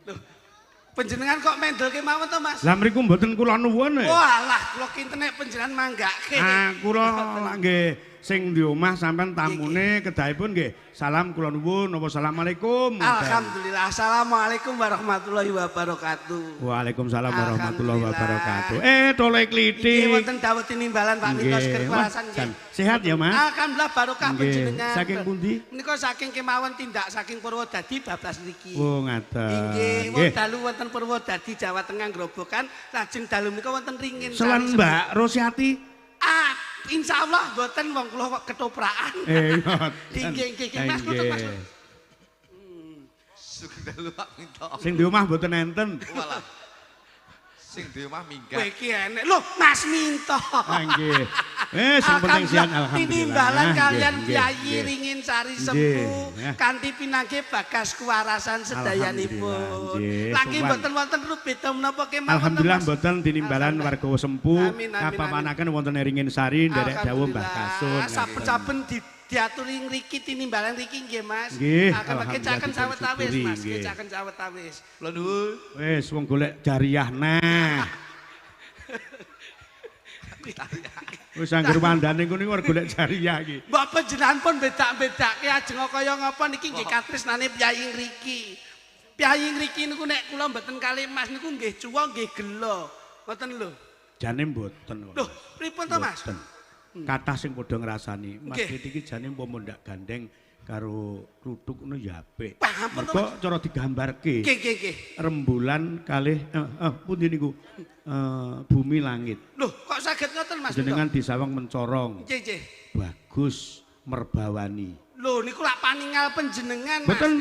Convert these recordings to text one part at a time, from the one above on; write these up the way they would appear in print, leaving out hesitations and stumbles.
Loh, panjenengan kok mendelke mawon to, Mas? Lah mriku mboten kula nuwun. Walah, kula kinten nek panjenengan manggake. Kula nggih sing di omah sampean tamune kedahipun nggih. Salam kula nuwun. Assalamualaikum. Alhamdulillah. Assalamualaikum warahmatullahi wabarakatuh. Waalaikumsalam warahmatullahi wabarakatuh. Tolek Nggih klithik. wonten dawuh tinimbalan Pak Minto Sekerpalasan nggih. Sehat ya, Mas? Alhamdulillah barokah panjenengan. Saking pundi? Menika saking kemawon tindak saking Purwodadi bablas niki. Oh, ngaten. Nggih, dalu wonten Purwodadi Jawa Tengah Grobogan, lajeng dalu menika wonten ringin. Selan Mbak Rosyati. Insyaallah mboten wong kula kok ketoprakan. Nggih, Mas, Mas. Sugeng dalu Pak Minto. Sing di omah mboten enten. Walah. Sing di omah minggat. Kowe iki enek. Lho, Mas Minto. Nggih. Sing penting sian alhamdulillah. Tinimbalan kalian Piyayi Ringin Sari Sempu kanthi pinanggih bagas kewarasan sedayanipun. Lagi mboten wonten beda menapa kemawon. Alhamdulillah mboten tinimbalan warga Sempu. Kapapanaken wonten Ringin Sari nderek dawuh Mbah Kasun. Saben-saben diaturi ngriki tinimbalan ngriki nggih Mas. Kecaken sawetawis Mas, kecaken sawetawis. Kula nuwun. Wis wong golek jariah nah. Wis angger wandane kuwi arep golek jariah iki. Mbok panjenengan pun bedak-bedake ajeng kaya ngapa niki nggih katresnane Piyayi ngriki. Piyayi ngriki niku nek kula mboten kalih Mas niku nggih cuwa nggih gelo. Ngoten lho. Jane mboten. Lho, pripun to Mas? Kathah sing padha ngrasani. Mas iki jane umpama ndak gandeng karo kluthuk ngono ya apik. Mergo cara digambarke. Nggih. Rembulan kalih pundi niku? Bumi langit. Loh, kok saged ngoten Mas? Jenengan disawang mencorong. Nggih. Bagus merbawani. Lho, niku lak paningal panjenengan Mas. Mboten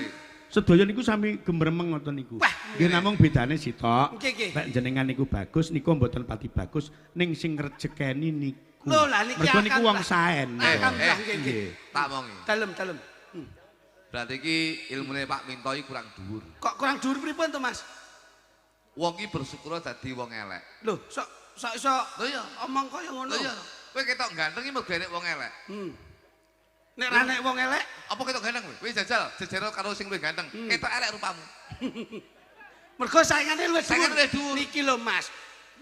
sedaya niku sami gembremeng ngoten niku. Nggih namung bedane sitok. Nek jenengan niku bagus, niku mboten pati bagus ning sing rejekeni niku. Lho, lah niki mergo niku wong saen. Alhamdulillah nggih. Tak mongi. Dalem. Berarti iki ilmune Pak Minto iki kurang dhuwur. Kok kurang dhuwur pripun to Mas? Wong iki bersyukur dadi wong elek. Lho, sok iso lho ya omong kaya ngono. Lho ya, kowe ketok ganteng iki mergo enek wong elek. Nek ra nek wong elek, apa ketok ganteng kowe? Kowe jajal jejero karo sing luwih ganteng. Ketok elek rupamu. Mergo saingane luwih dhuwur. Niki lho Mas.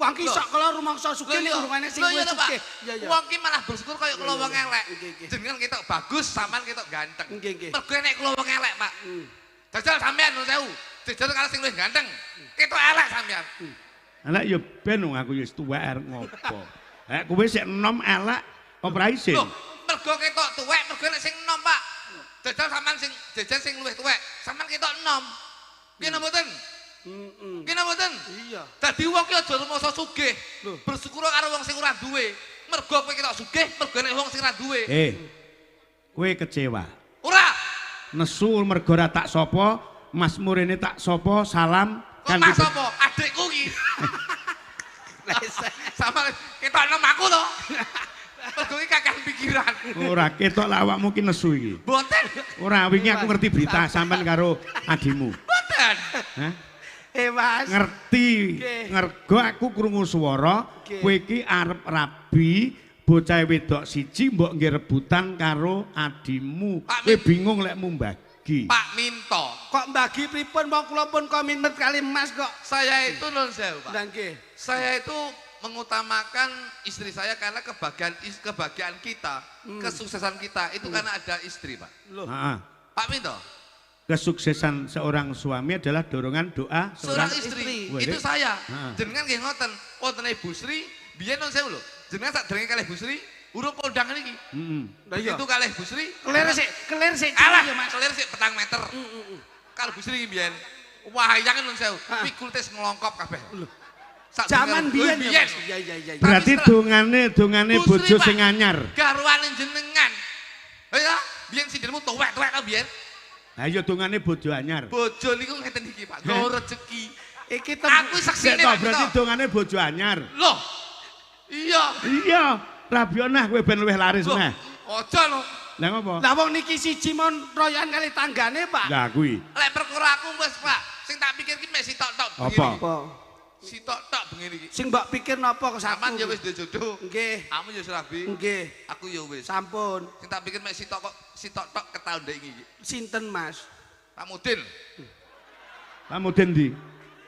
Wong ki sok kala rumangsa sugih nek urungane sing luwih sugih. Wong ki malah bersyukur kaya kula wong elek. Jenengan ketok bagus, sampean ketok ganteng. Mergo enek kula wong elek, Pak. Jajal sampean nuwun sewu. Jejero karo sing luwih ganteng. Ketok elek sampean. Elek ya ben wong aku ya wis tuwek arep ngopo. Kowe sik enom elek apa ra isin? Loh, mergo ketok tuwek, mergo nek sing enom, Pak. Jajal sampean sing jejen sing luwih tuwek, sampean ketok enom. Piye mboten? Kena mboten? Iya. Dadi wong ki aja rumangsa sugih. Bersyukur karo wong sing ora duwe. Mergo kowe ketok sugih, mergo nek wong sing ora duwe. Kowe kecewa. Ora. Nesu mergo ora tak sapa, Mas Murene tak sapa, salam kan Mas sapa? Adikku ki. Sama ketok enom aku to. Mergo iki kakek pikiran. Ora ketok lak awakmu ki nesu iki. Mboten. Ora wingi aku ngerti berita sampean karo adimu. Mboten. Hah? Mas. Ngerti. Ngergo aku krungu swara kowe iki arep rabi bocah wedok siji mbok nggih rebutan karo adimu. Kowe bingung lek mbagi. Pak Minto. Kok mbagi pripun wong kula pun komitmen kali Mas kok. Saya itu nuwun sewu, Pak. Nggih. Saya itu mengutamakan istri saya karena kebahagiaan kita, kesuksesan kita itu karena ada istri, Pak. Loh. Pak Minto. Kesuksesan seorang suami adalah dorongan doa seorang istri. Itu saya. Jenengan nggih ngoten, wonten Ibu Sri, biyen nuwun sewu lho. Jenengan sak derenge kalih Bu Sri, urung kondang niki. Begitu kalih Bu Sri, kelir sik. Alah, kelir sik 4 meter. Kalau Bu Sri biyen wayang nuwun sewu, pikulite nglongkop kabeh. Zaman biyen ya. Iya. Berarti dongane bojo sing anyar. Garwane jenengan. Ya, biyen sindenmu tuwek-tuwek ta biyen. Lah iya dongane bojo anyar. Bojo niku ngeten iki, Pak. Go rezeki. Iki aku saksine berarti dongane bojo anyar. Loh. Iya. Iya, rabionah kowe ben luwih laris neh. Aja lho. Lah ngopo? Lah wong niki siji mon royan kali tanggane, Pak. Lah kuwi. Lek perkara aku wis, Pak. Sing tak pikir ki mek sitok-tok begini. Apa? Sitok-tok begini iki. Sing mbok pikir napa kok sampean ya wis duwe jodoh. Nggih. Kamu ya wis rabi. Nggih. Aku ya wis. Sampun. Sing tak pikir mek sitok-tok ketaun ndek iki. Sinten, Mas? Pak Mudin. Pak Mudin ndi?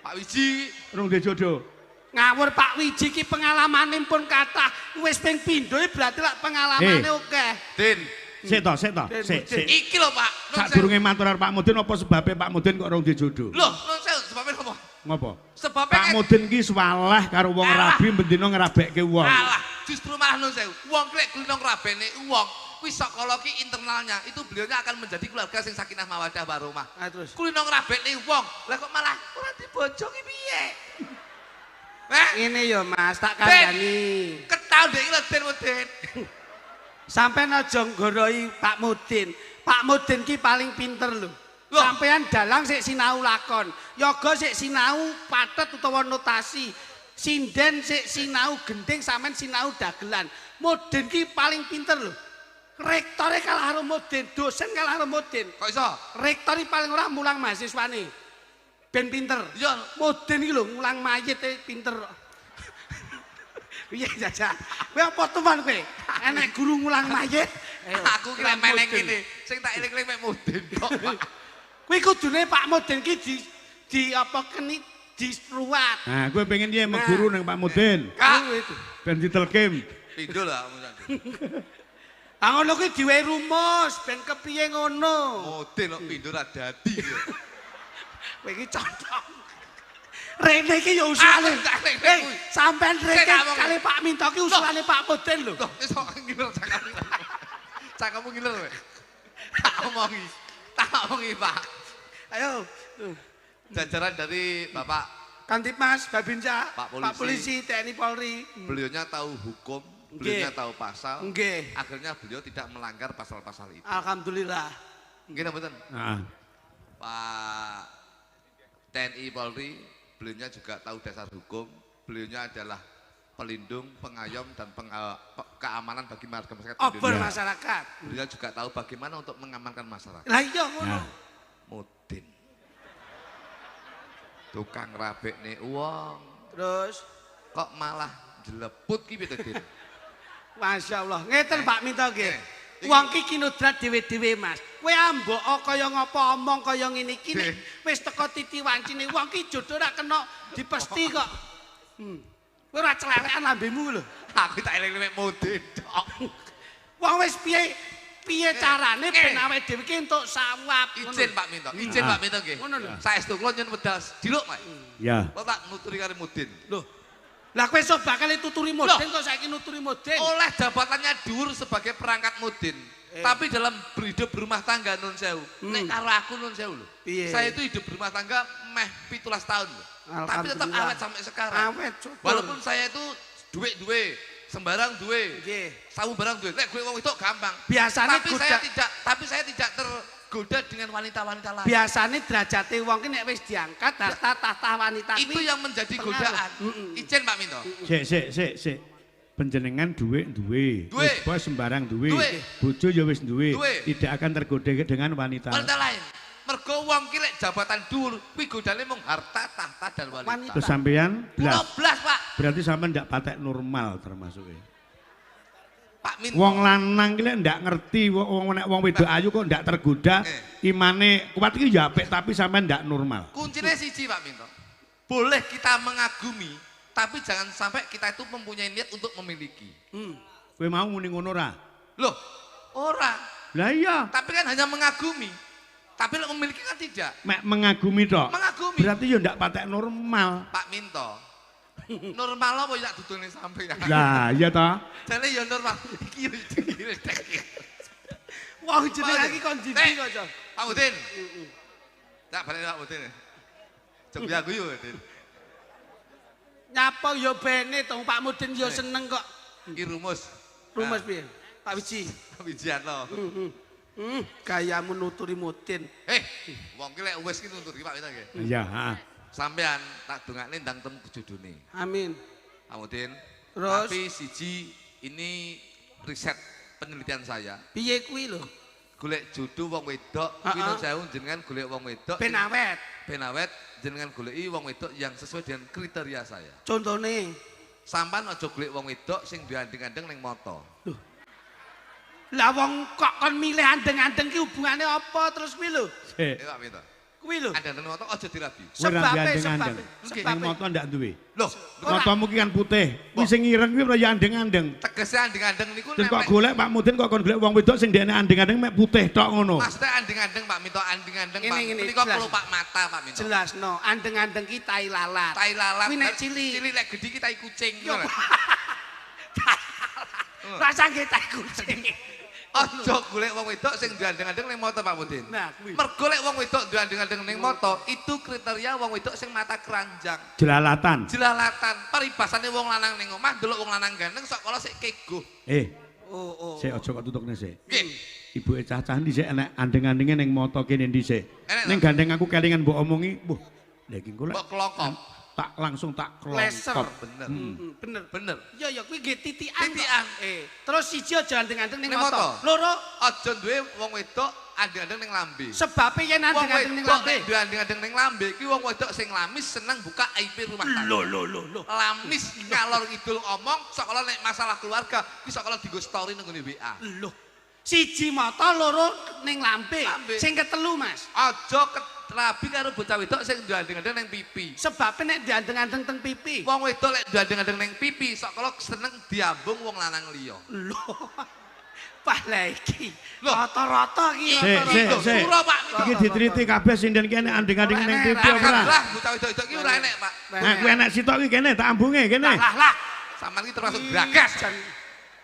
Pak Wiji. Rung duwe jodoh. Ngawur Pak Wiji ki pengalamane pun kathah. Wis ping pindho berarti lak pengalamane akeh. Din. Sik to. Sik. Iki lho Pak. Sadurunge matur karo Pak Mudin apa sebabe Pak Mudin kok rung duwe jodoh? Loh, nun sewu sebabnya apa? Ngopo? Sebabnya Pak Mudin ki swaleh karo wong rabi bendina ngrabekke wong. Alah, justru malah nun sewu. Wong ki lek kulino ngrabene wong, kuwi sakala ki internalnya itu beliaunya akan menjadi keluarga sing sakinah mawaddah warahmah. Ah terus. Kulino ngrabene wong, lah kok malah ora dibonjongi piye? Ngene ya Mas, tak kandhani. Ketau ndek iki lho Den Mudin. Sampeyan aja nggoroi Pak Mudin. Pak Mudin ki paling pinter lho. Sampeyan dalang sik sinau lakon, yoga sik sinau pathet utawa notasi. Sinden sik sinau gending sampean sinau dagelan. Mudin ki paling pinter lho. Rektore kalah karo Mudin, dosen kalah karo Mudin. Kok iso? Rektor iki paling ora mulang mahasiswane. Ben pinter. Iya. Mudin iki lho ngulang mayit pinter. Piye Jaja? Kowe apa teman kowe? Enek guru ngulang mayit. Aku ki lek meneng ngene, sing tak eling-eling mek Mudin kok. Kuwi kudune Pak Mudin ki di apa keni diruwat. Nah, kowe pengen piye meguru nang Pak Mudin? Itu. Ben ditelkim. Pindho lah kamu. Ah ngono kuwi diwehi rumus ben kepiye ngono. Mudin kok pindho ra dadi. Kowe iki cocok. Rene iki ya usulane. Sampean rene kali Pak Minto ki usulane Pak Mudin lho. Loh, iso ngiler cakamu. Cakamu ngiler kowe. Tak omongi Pak. Ayo. Jajaran dari Bapak Kantipmas, Babinsa, Pak Polisi, TNI Polri. Beliaunya tahu hukum, beliaunya tahu pasal. Nggih. Akhirnya beliau tidak melanggar pasal-pasal itu. Alhamdulillah. Nggih mboten? Heeh. Pak TNI Polri, beliaunya juga tahu dasar hukum. Beliaunya adalah pelindung, pengayom dan keamanan bagi masyarakat Ober Indonesia. masyarakat. Beliau juga tahu bagaimana untuk mengamankan masyarakat. Lah iya ngono. Mudin. Tukang rabekne uang. Terus Kok malah jeleput ki piye to, Din? Masya Allah. Ngeten Pak Minto nggih. Wong ki kinudrat dhewe-dhewe Mas. Kowe ambok kaya ngapa omong kaya ngene iki nek wis teko titi wancine wong ki jodoh ora kena dipesti kok. Kowe ora celelekan lambemu lho. Aku tak eling mek Mudin tok. Wong wis piye carane ben awake dhewe ki entuk sawab. Izin Pak Minto. Izin Pak Minto nggih. Ngono lho. Saestu kula nyuwun wedal diluk, Mas. Ya. Kok tak nuturi karo Mudin. Loh. Lah kowe iso bakal tuturi Mudin kok saiki nuturi Mudin. Oleh jabatannya dhuwur sebagai perangkat Mudin. Tapi dalam berhidup berumah tangga nun sewu. Nek karo aku nun sewu lho. Saya itu hidup berumah tangga meh 17 tahun lho. Tapi tetap awet sampai sekarang. Awet. Walaupun saya itu duwe, sembarang duwe. Nggih. Sawu barang duwe. Lek golek wong itu gampang. Biasane tapi saya tidak tergoda dengan wanita-wanita lain. Biasane derajate wong ki nek wis diangkat harta tahta wanita Itu yang menjadi godaan. Ijen Pak Minto. Sik. Penjenengan duwe. Duwe. Wis bos sembarang duwe. Duwe. Bojo ya wis duwe. Duwe. Tidak akan tergoda dengan wanita. Wanita lain. Mergo wong ki lek jabatan dhuwur kuwi godane mung harta, tahta dan wanita. Terus sampean blas. 12, Pak. Berarti sampean ndak patek normal termasuk. Pak Minto. Wong lanang ki lek ndak ngerti wong wedok ayu kok ndak tergoda, imane kuat iki ya apik tapi sampean ndak normal. Kuncinya siji Pak Minto. Boleh kita mengagumi, tapi jangan sampai kita itu mempunyai niat untuk memiliki. Kowe mau muni ngono ora? Loh, ora. Lah iya. Tapi kan hanya mengagumi. Tapi lek memiliki kan tidak. Mek mengagumi tok. Mengagumi. Berarti ya ndak patek normal. Pak Minto. Normal apa ya dudune sampeyan? Lah iya toh. Jane ya normal. Iki yo jenenge tek. Wah jenenge iki kon jiji kok, Cok. Pak Udin. Tak balik Pak Udin. Coba aku yo, Udin. Nyapa ya bene to Pak Mudin ya seneng kok. Iki rumus. Rumus piye? Pak Wiji. Wijian lo. Gayamu nuturi Mudin. Wong ki lek wis ki nunturi Pak Minto nggih. Iya, heeh. Sampean tak dongakne ndang temu kejodone. Amin. Amudin. Terus? Tapi siji ini riset penelitian saya. Piye kuwi lho? Golek jodoh wong wedok, kuwi nun sewu jenengan golek wong wedok. Ben awet. Ben awet jenengan goleki wong wedok yang sesuai dengan kriteria saya. Contone. Sampan aja golek wong wedok sing diandeng-andeng ning moto. Loh. Lah wong kok kon milih andeng-andeng ki hubungane apa terus kuwi lho? Sik. Pak Minto. Kuwi lho. Andang-andang moto aja dirabi. Sebab ning moto ndak duwe. Loh, Motomu ki kan putih. Kuwi sing ireng kuwi ora ya andeng-andeng. tegese andeng-andeng niku Terus kok golek Pak Mudin kok kon golek wong wedok sing ndekne andeng-andeng mek putih tok ngono. Maksudnya andeng-andeng Pak Minto, andeng-andeng Pak. Ngene, Menika jelas. kelopak mata Pak Minto. Jelasno, andeng-andeng ki tai lalat. Tai lalat. Kuwi nek cilik. Cilik lek gedhi ki tai kucing. Yo. Rasa nggih tai kucing. Aja golek wong wedok sing andeng-andeng ning moto Pak Mudin. Nah, kuwi. Mergo lek wong wedok andeng-andeng ning moto, itu kriteria wong wedok sing mata keranjang. Jelalatan. Jelalatan, paribasane wong lanang ning omah delok wong lanang ganteng sok kala sik keguh. Oh. Sik aja kok tutukne sik. Nggih. Ibuke cah-cah dhisik enek andeng-andenge ning moto kene dhisik. Enek Ning gandeng aku kelingan mbok omongi, "Wah, lha iki engko lek Mbok kelokop. tak langsung tak Leser. kelongkop." Bener. Bener. Bener. Ya kuwi nggih titikan. Titikan. Terus siji aja andeng-andeng ning Ning moto. moto. Loro, Aja duwe wong wedok andeng-andeng ning lambe. sebabe yen Wong andeng-andeng ning wedok lambe. nek duwe andeng-andeng ning lambe ki wong wedok sing lamis seneng buka aib rumah tangga. Lho. Lamis ngalor ngidul omong sok kala nek masalah keluarga ki sok kala dienggo story nang ngene WA. Lho. Siji moto, loro ning lambe. Lambe. Sing ketelu, Mas. Aja rabi karo bocah wedok sing duwe andeng-andeng ning pipi. Sebabe nek diandeng-andeng teng pipi. Wong wedok lek duwe andeng-andeng ning pipi sok kala seneng diambung wong lanang liya. Lho. Pah la iki. Lho. Rata-rata iki. Sik. Sura Pak Minto. Iki ditriti kabeh sinden kene andeng-andeng ning pipi ora. Alhamdulillah bocah wedok iki ora enek, Pak. Nah, kuwi enek sitok iki kene tak ambunge kene. Lah. Sampeyan iki termasuk bragas.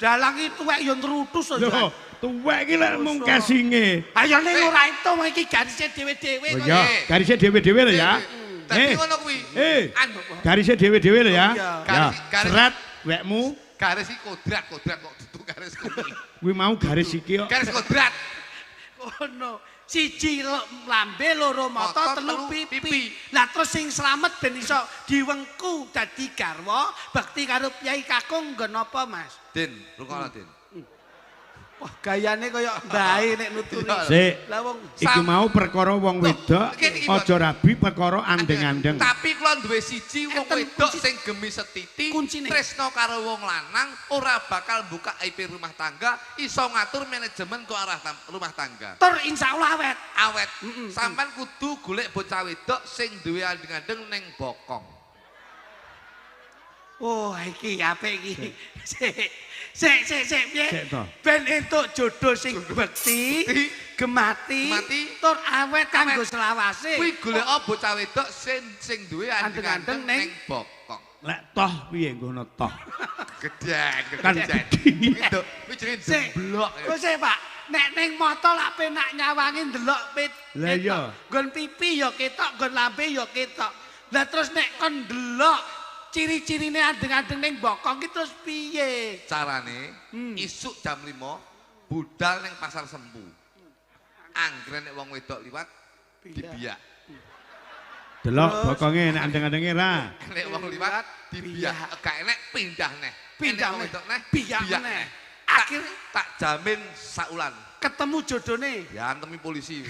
Dalang iki tuwek yo nrutus Lho, aja. tuwek iki lek mung casinge. Ayo ning ora itu iki garise dhewe-dhewe Oh kok. ya, garise dhewe-dhewe lho ya. Dadi ngono kuwi. Garise dhewe-dhewe lho ya. Iya. Ya, Garis- serat wekmu Garis iki kodrat kok dudu garis kuning. kuwi mau garis iki kok. Garis kodrat. Ngono. Siji lambe, loro moto, Moto, telu telu pipi. pipi. Lah terus sing slamet ben iso diwengku dadi garwa, bekti karo Kyai Kakung nggon apa, Mas? Din, rungokno Din. Wah, gayane kaya mbae nek nuturi. Sik. Lah wong Iki mau perkara wong wedok, iki, aja rabi perkara andeng-andeng. Tapi kula duwe siji wong Enten wedok kunci- sing gemi setiti, kuncine. tresno karo wong lanang, ora bakal buka IP rumah tangga, iso ngatur manajemen ke arah rumah tangga. tur insyaallah awet. Awet, sampean kudu golek bocah wedok sing duwe andeng-andeng ning bokong. Oh, iki apik iki. Sik, piye? Sik to. Ben entuk jodoh sing bekti, gemati, tur awet kanggo selawase. Kuwi golek bocah wedok sing duwe andeng-andeng ning bokong. Lek toh piye ngono toh. Gedeng, Kan gedeng. gedhe. Itu kuwi jenenge Sik. demblok. Kok sik, Pak. Nek ning moto lak penak nyawangi ndelok pit. Lah iya. Nggon pipi ya ketok, nggon lambe ya ketok. Lah terus nek kon ndelok ciri-cirine andeng-andeng ning bokong ki terus piye? Carane isuk jam 5 budal ning pasar Sempu. Anggere nek wong wedok liwat dibiak. Delok bokonge nek andeng-andenge ra. Nek wong liwat dibiak. Gak enek pindah neh. Pindah Nek wong neh. wedok neh Biak biak neh. neh. Akhir Tak jamin saulan. ketemu jodone. Ya antemi polisi.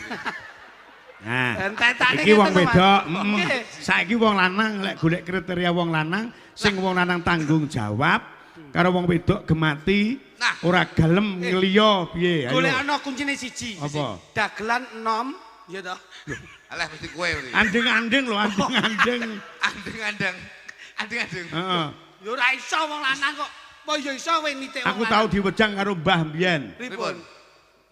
Nah, Entetane iki wong ngeten, Mas. wedok, Nggih. saiki wong lanang lek golek kriteria wong lanang sing wong lanang tanggung jawab karo wong wedok gemati Nah. ora gelem ngeliya piye ayo. Golek ana kuncine siji. Apa? Dagelan enom, ya toh. Alah mesti kowe iki. Andeng-andeng lho, andeng-andeng. Andeng-andeng. Andeng-andeng. Heeh. Ya ora iso wong lanang kok. Apa ya iso kowe nitik wong Aku lanang? tau diwejang karo Mbah mbiyen. Pripun?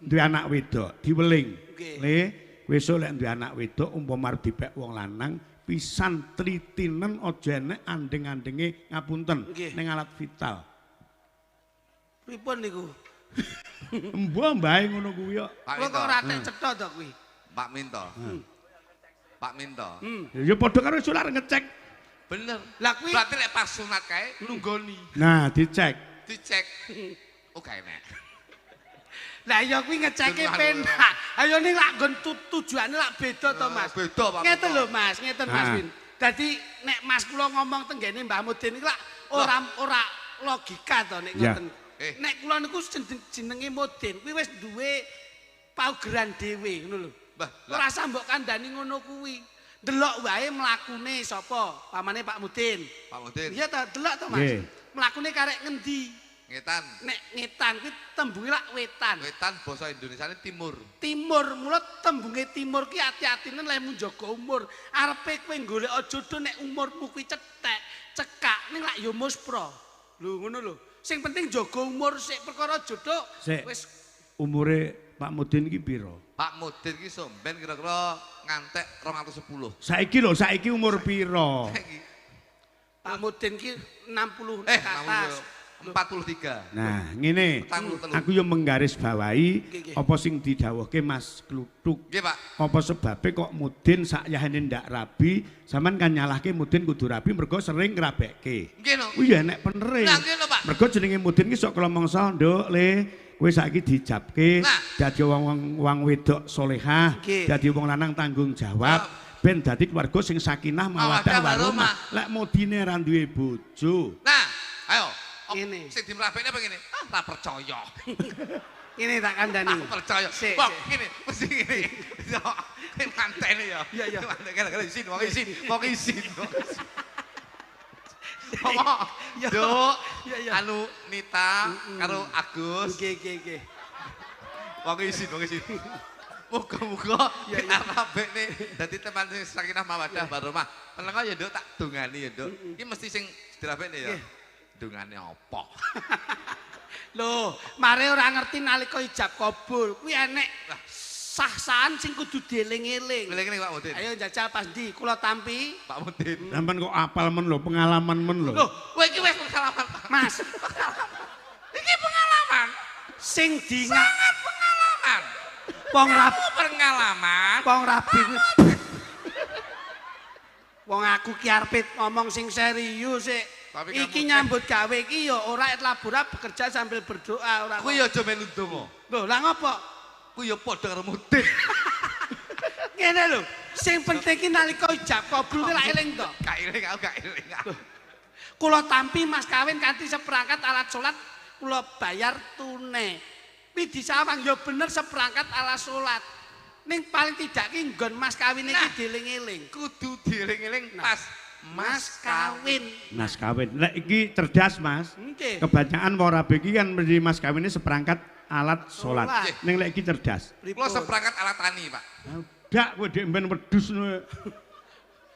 Duwe anak wedok, diweling. Nggih. Le, besok lek duwe anak wedok umpama arep dipek wong lanang, pisan tritinen aja enek andeng-andenge ngapunten Nggih. ning alat vital. Pripun niku? Mbah mbahe ngono kuwi kok. Pak Kok Minto. ora tek cetha to kuwi? Pak Minto. Pak Minto. Ya padha karo sular ngecek. Bener. Lah kuwi Berarti lek pas sunat kae nunggoni. Nah, dicek. Dicek. Oh gak enek. lah ya kuwi ngeceke Bener, penak. Ayo ning lak nggon tujuane lak beda to, Mas. Beda, Pak. Ngeten Minto. lho, Mas, ngeten Mas Ah. Win. Dadi nek Mas kula ngomong tenggene Mbah Mudin iki lak ora logika to nek Ya. ngoten. Eh. Nek kula niku jenenge Mudin, kuwi wis duwe paugeran dhewe ngono lho. Mbah, Ora sambok kandhani ngono kuwi. Delok wae mlakune sapa? Pamane Pak Mudin. Pak Mudin. Iya ta, delok to Mas. Nggih. Mlakune karek ngendi? Ngetan. Nek ngetan kuwi tembunge lak wetan. Wetan basa Indonesiane timur. Timur, mula tembunge timur ki ati-atine lemu njaga umur. Arepe kowe golek jodoh nek umurmu kuwi cekak ning lak ya muspra. Lho ngono lho. Sing penting jaga umur sik perkara jodoh wis umure Pak Mudin iki pira? Pak Mudin ki somben kira-kira ngantek 210. Saiki umur pira? Pak Mudin ki 60 ke atas. 43. Nah, ngene. Aku yo menggaris bawahi apa sing didhawuhke Mas Kluthuk. Nggih, Pak. Apa sebabe kok Mudin sakyahene ndak rabi, sampean kan nyalahke Mudin kudu rabi mergo sering ngrabekke. Nggih no. Oh iya nek penere. Nah, nggih no, Pak. Mergo jenenge Mudin ki sok kala mangsa, Nduk, Le. Kowe saiki dijabke dadi wong wedok salehah, dadi wong lanang tanggung jawab. Ben dadi keluarga sing sakinah mawaddah warahmah. Lek Mudine ra duwe bojo. Nah, ayo. Ngene. Sing dimrapekne apa ngene? Ah, percaya. Ini tak kandani. Percaya. Wah, ngene, mesti ngene. Yo, mantene ya. Iya, iya. Gara-gara isin, wong isin. Duk, anu Nita karo Agus. Nggih. Wong isin. Muga-muga arabekne dadi teman sing sakinah mawaddah warahmah. Tenang ya, Nduk, tak dongani ya, Nduk. Iki mesti sing dirapekne ya. Dungane apa? Loh, mare ora ngerti nalika ijab kabul. Kuwi enek sah-sahan sing kudu dieling-eling. Eling-eling Pak Mudin. Ayo njajal pas ndi? Kula tampi. Pak Mudin. Sampeyan kok apal men lho, pengalaman men lho. Loh, kowe iki wis pengalaman, Pak. Mas. Iki pengalaman. Sing Sangat pengalaman. Wong rabi pengalaman. Wong rabi kuwi. Wong aku ki arep ngomong sing serius sik. Iki nyambut gawe iki ya ora labora bekerja sambil berdoa ora. Kuwi ya aja melu ndonga. Lho, lah ngopo? Kuwi ya padha karo Mudin. Ngene lho, sing penting ki nalika ijab kabul ki lak eling to. Gak eling. Kula tampi mas kawin kanthi seperangkat alat salat kula bayar tunai. Kuwi disawang ya bener seperangkat alat salat. Ning paling tidak ki nggon mas kawin iki dieling-eling. Kudu dieling-eling pas Mas kawin. Mas kawin. Lek iki cerdas, Mas. Nggih. Kebanyakan warabe iki kan mesti mas kawin ini seperangkat alat salat. Salat. Ning lek iki cerdas. Kula seperangkat alat tani, Pak. Dak kowe dhek mben wedhus ngono.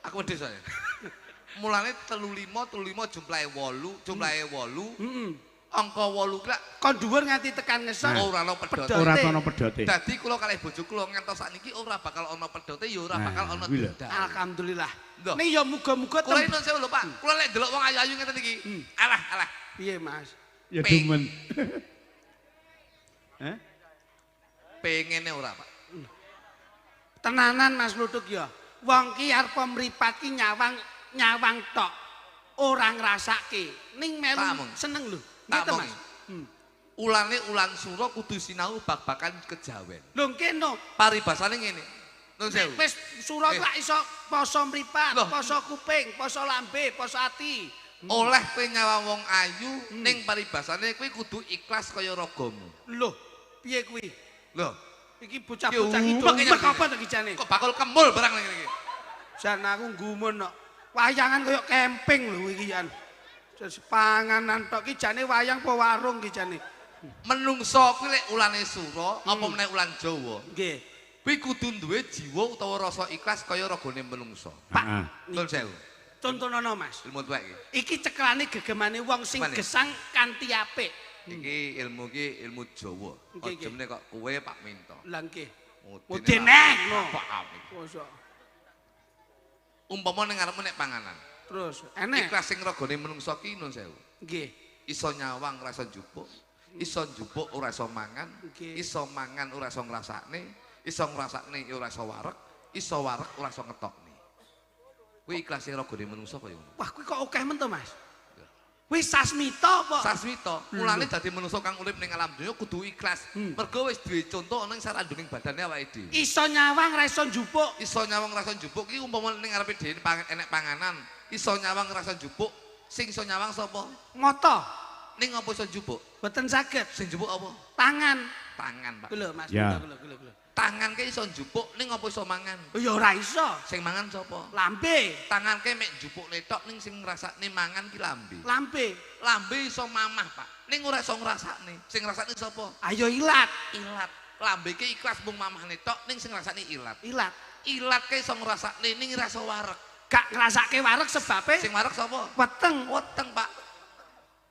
Aku wedhus saya. Mulane 35 jumlahe 8. Heeh. Angka 8 ki lak Kon dhuwur nganti tekan ngesor. ora ana pedote. Ora ana pedote. Dadi kula kalih bojo kula ngantos sakniki ora bakal ana pedote ya ora bakal ana kuwi lho. dendam. Alhamdulillah. Loh. Ning ya muga-muga Kula nuwun sewu lho, Pak. Kula lek delok wong ayu-ayu ngeten iki. Alah. Piye, Mas? Ya demen. Heh? Pengene ora, Pak. Tenanan Mas Lutuk ya. Wong ki arep mripat ki nyawang tok. Ora ngrasake. Ning melu seneng lho. Gitu, Mas. Ulane ulan sura kudu sinau bab-bakan kejawen. Lho kene Paribasane ngene. Nuwun sewu. wis sura lak iso poso mripat, Loh. poso kuping, poso lambe, poso ati. Oleh kowe nyawang wong ayu ning paribasane kowe kudu ikhlas kaya ragamu. Lho, piye kuwi? Lho, Iki bocah-bocah iki Umek apa to kijane? kok bakul kemul barang ngene iki. Jan aku gumun kok. Wayangan kaya camping lho iki jan. Panganan tok ki jane wayang apa warung ki jane. Menungso kuwi lek ulane sura apa meneh ulan Jawa. Nggih. Kuwi kudu duwe jiwa utawa rasa ikhlas kaya ragane menungso. Pak, Nuwun sewu. contonono Mas. Ilmu tuwek iki. Iki cekelane gegemane wong sing Gimana? gesang kanthi apik. Iki ilmu Jawa. Nggih, Aja meneh kok kowe Pak Minto. Lah nggih. Mudine Mudine lah. no. Pak Amin. Mosok. Umpama ning ngarepmu nek panganan. Terus enek. Ikhlas sing ragane menungso ki nuwun sewu. Nggih. Iso nyawang ora iso njupuk. Iso njupuk ora iso mangan. Nggih. Iso mangan ora iso ngrasakne. Iso ngrasakne ora iso wareg. Iso wareg ora iso ngetokne. Kuwi ikhlas sing ragane menungso kaya ngono. Wah, kuwi kok akeh men to, Mas? Wis sasmita apa? Sasmita, mulane dadi manungsa kang urip ning alam donya kudu ikhlas. Mergo wis duwe conto ana ing sarandoning badane awake dhewe. Iso nyawang ra iso njupuk. Iso nyawang rasa njupuk ki umpama ning ngarepe dhewe enek panganan, iso nyawang rasa njupuk, sing iso nyawang sapa? Mata. Ning apa iso njupuk? Mboten saged. Sing njupuk apa? Tangan. Tangan, Pak. Kuwi lho, Mas. Ya. Kuwi lho. Tangan ke iso njupuk ning apa iso mangan? Ya ora iso. Sing mangan sapa? Lambe. Tangan ke mek njupuk letok ning sing ngrasakne mangan ki lambe. Lambe. Lambe iso mamah, Pak. Ning ora iso ngrasakne. Sing ngrasakne sapa? Ayo ilat. Ilat. Lambe ke ikhlas mung mamah netok ning sing ngrasakne ilat. Ilat. Ilat ke iso ngrasakne ning ora iso wareg. Gak ngrasake wareg sebabe Sing wareg sapa? weteng. Weteng, Pak.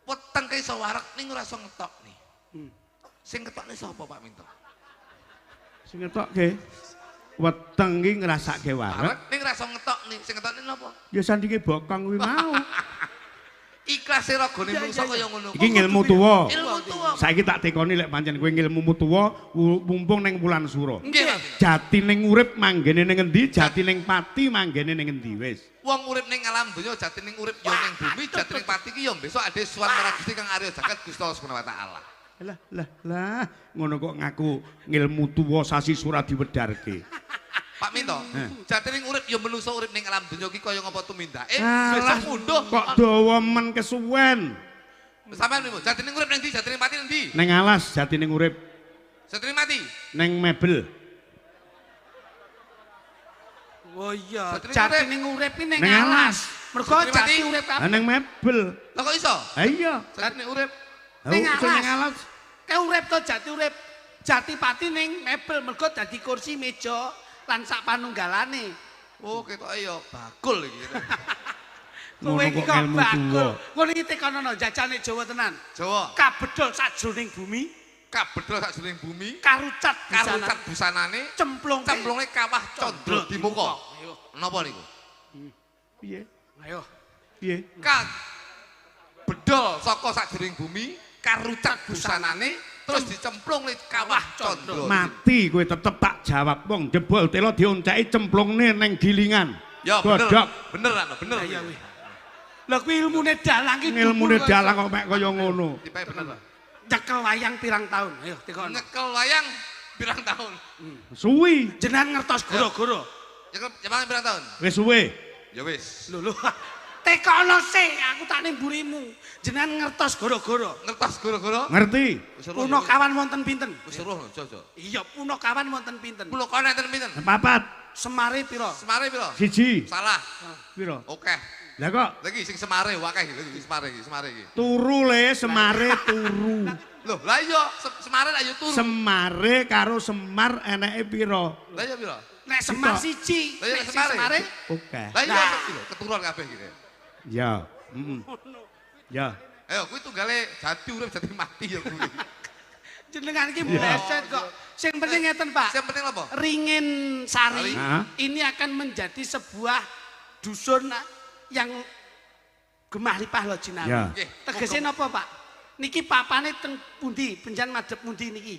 Weteng ke iso wareg ning ora iso ngetokne. Sing ketokne sapa, Pak Minto? Sing ngetokke weteng iki ngrasake wareg. Ning ora iso ngetokne. Sing ngetokne napa? Ya sandinge bokong kuwi mau. Ikhlase ragane menungso kaya ngono. Iki ngilmu tuwa. Ilmu tuwa. Saiki tak tekoni lek pancen kowe ngilmumu tuwa mumpung ning wulan sura. Nggih, Pak. Jati ning urip manggene ning endi, jati ning pati manggene ning endi wis. Wong urip ning alam donya jati ning urip ya ning bumi, jati ning pati ki ya besok ade suwan marang Gusti kang Arya Jagat Gusti Allah Subhanahu wa taala. Lah, ngono kok ngaku ngilmu tuwa sasi sura diwedharke. Pak Minto, jati ning urip ya menungso urip ning alam donya ki kaya ngapa tumindake Alah, besok munduh kok dawa men kesuwen. sampean niku jati ning urip ning ndi, jati ning pati ning ndi? Ning alas jati ning urip, Jati ning mati. ning mebel. Oh iya, Jati ning jati urip. ning urip iki ning Ning alas. Mergo Jati ning jati mati. urip Lah kabeh. ning mebel. Lah kok iso? Ha iya. Jati ning urip. Ning Sing ning alas. alas. Ke urip to jati urip. Jati pati ning mebel mergo dadi kursi meja lan sak panunggalane. Oh, ketoke ya bakul iki. Kowe Ngono iki kok kok ilmu bakul. tuwa. Ngono iki tekono jajane Jawa tenan. Jawa, Kabedol sajroning bumi, kabedol sak jroning bumi, karucat karucat busana, busanane, cemplung cemplunge kawah condro di muka. Ayo, Napa niku? Piye? ayo. Piye? Ka bedol saka sajroning bumi, karucat busanane, terus dicemplung ning kawah condro. Mati kowe tetep tak jawab wong jebol tela dionceki cemplungne ning gilingan. Ya bener. Godhok. Bener ana, bener. Iya wih. Lah kuwi ilmune dalang iki. Ngilmune dalang kok mek kaya ngono. Dipae bener. Nyekel wayang pirang tahun. Ayo tekono. Nyekel wayang pirang tahun? Suwi. Jenengan ngertos goro-goro. Nyekel jaman pirang tahun? Wis suwe. Ya wis. Lho. Tekono sih, aku tak ning burimu. Jenengan ngertos goro-goro. Ngertos goro-goro? Ngerti? Wis seruh. Punakawan wonten pinten? Wis seruh, Jojo. Iya, punakawan wonten pinten? Pulau kono enten pinten? Papat. Semare pira? Semare pira? Siji. Salah. Pira? Oke. Lah kok Lagi sing semare akeh iki semare iki. turu le semare turu. Loh, lah iya semare lah ya turu. Semare karo Semar eneke pira? Lah iya pira? Nek Semar siji, Lah iya, nek sing Semare. Semare Oke. Lah iya Nah. iki lho, keturunan kabeh iki. Ya. Ya. Ayo kuwi tunggale jati urip jati mati ya kuwi. jenengan iki bleset kok. Sing penting ngeten, Pak. Sing penting apa? Ringin Sari Hah? ini akan menjadi sebuah dusun yang gemah lipah lo jinawi. Ya. Nggih. Tegese napa, Pak? Niki papane teng pundi? Benjan madhep pundi niki?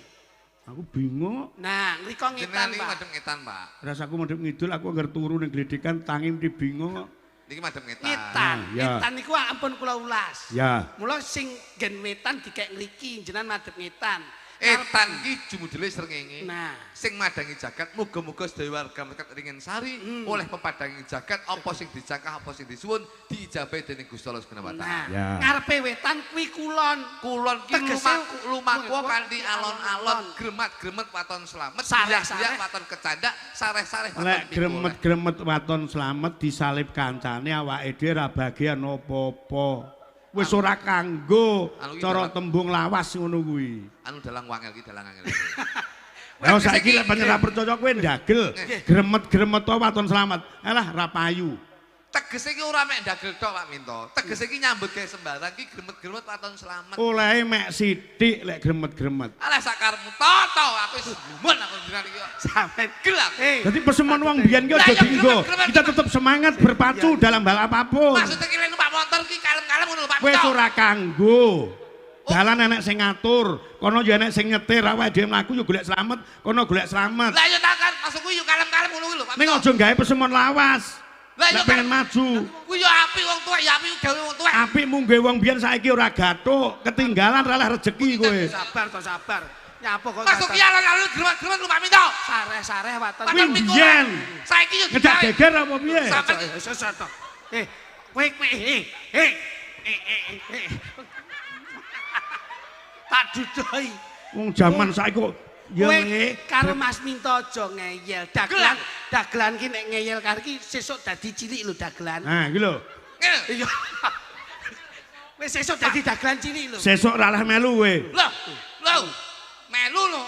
Aku bingung. Nah, mriko Jenengan ngetan, iki Pak. madhep ngetan, Pak. Rasaku madhep ngidul aku anggar turu ning gledikan tangi mesti bingung kok. Niki madhep ngetan. Ngetan. Ya. Ngetan niku ampun kula ulas. Ya. Mula sing gen wetan dikek ngriki jenengan madhep ngetan. Etan ki jumudule srengenge. Nah, Sing madangi jagat muga-muga sedaya warga masyarakat Ringin Sari oleh pepadangi jagat apa sing dicangkah apa sing disuwun diijabahi dening Gusti Allah Subhanahu wa nah, taala. Ya. ngarepe wetan kuwi kulon. Kulon ki Tegese- lumaku kanthi alon-alon gremat-gremet waton slamet, Sareh-sareh. riak-riak waton kecandak, sareh-sareh waton Lek pikuleh. gremet-gremet waton slamet disalib kancane awake dhewe ra bagian apa-apa. Wis ora kanggo Anu ki cara dalam- tembung lawas ngono kuwi. Anu dalang wangel ki dalang angel. Lah saiki lek pancen ra percaya kowe ndagel gremet-gremet waton slamet. Alah ra payu. Tegese ki ora mek ndagel tok Pak Minto. Tegese ki nyambut gawe sembarang ki gremet-gremet waton slamet. Olehe mek sithik lek gremet-gremet. Alah sakarmu toto aku wis gumun aku jenengan iki. Sampai Gelak. Jadi pesemon wong biyen ki Lah, aja ya, dienggo. gremet-gremet. Kita tetap semangat berpacu dalam hal apapun. Maksudnya ki lek numpak motor ki kalem-kalem ngono lho Pak Wis Minto. ora kanggo. Dalan enek sing ngatur, kono ya enek sing nyetir, awake dhewe mlaku yo golek slamet, kono golek slamet. Lah yo tak kan maksudku yo kalem-kalem ngono kuwi lho Pak Ning Minto. aja gawe pesemon lawas. Lah yo Nek pengen maju. kuwi yo apik wong tuwek ya apik gawe wong tuwek. Apik mungge wong biyen saiki ora gathuk, ketinggalan ralah rezeki kowe. sabar to sabar. Nyapa kok Masuk ki alon-alon gremet-gremet lho Pak Minto. sareh-sareh waton. Padahal Kuwi pikul. biyen. Saiki yo Ngedak digawe. geger apa piye? Sampai- Sesat to. Kowe Tak dudoi. Wong jaman saiki kok Ya Kowe we. karo Mas Minto aja ngeyel. Dagelan ki nek ngeyel karo ki sesuk dadi cilik lho dagelan. Nah, iki lho. Iya. Wis sesuk dadi dagelan cilik lho. Sesuk ra lah melu kowe. Lho. Melu lho.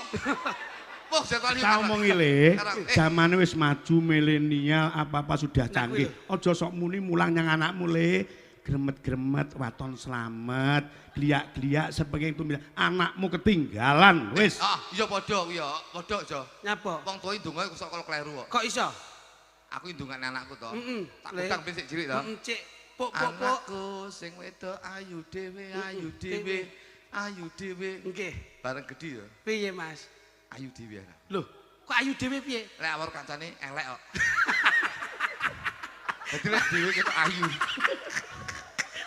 Wah, jatoli. Tak omongi le, zamane wis maju milenial, apa-apa sudah canggih. Aja sok muni mulang nyang anakmu le. Gremet-gremet, waton slamet, gliak-gliak sebagai itu anakmu ketinggalan, wis. Ah, iya padha kuwi ya, padha aja. Nyapa? Wong tuwa ndonga kok kalau kleru kok. Kok iso? Aku ndongane anakku to. Tak Le. utang sik cilik to. Cik, puk. Anakku sing wedok ayu dhewe, ayu dhewe, ayu dhewe. Nggih. Bareng gedhi ya, Piye, Mas? ayu dhewe anak. Loh, kok ayu dhewe piye? Lek awak kancane elek kok. Dadi lek dhewe ketok ayu.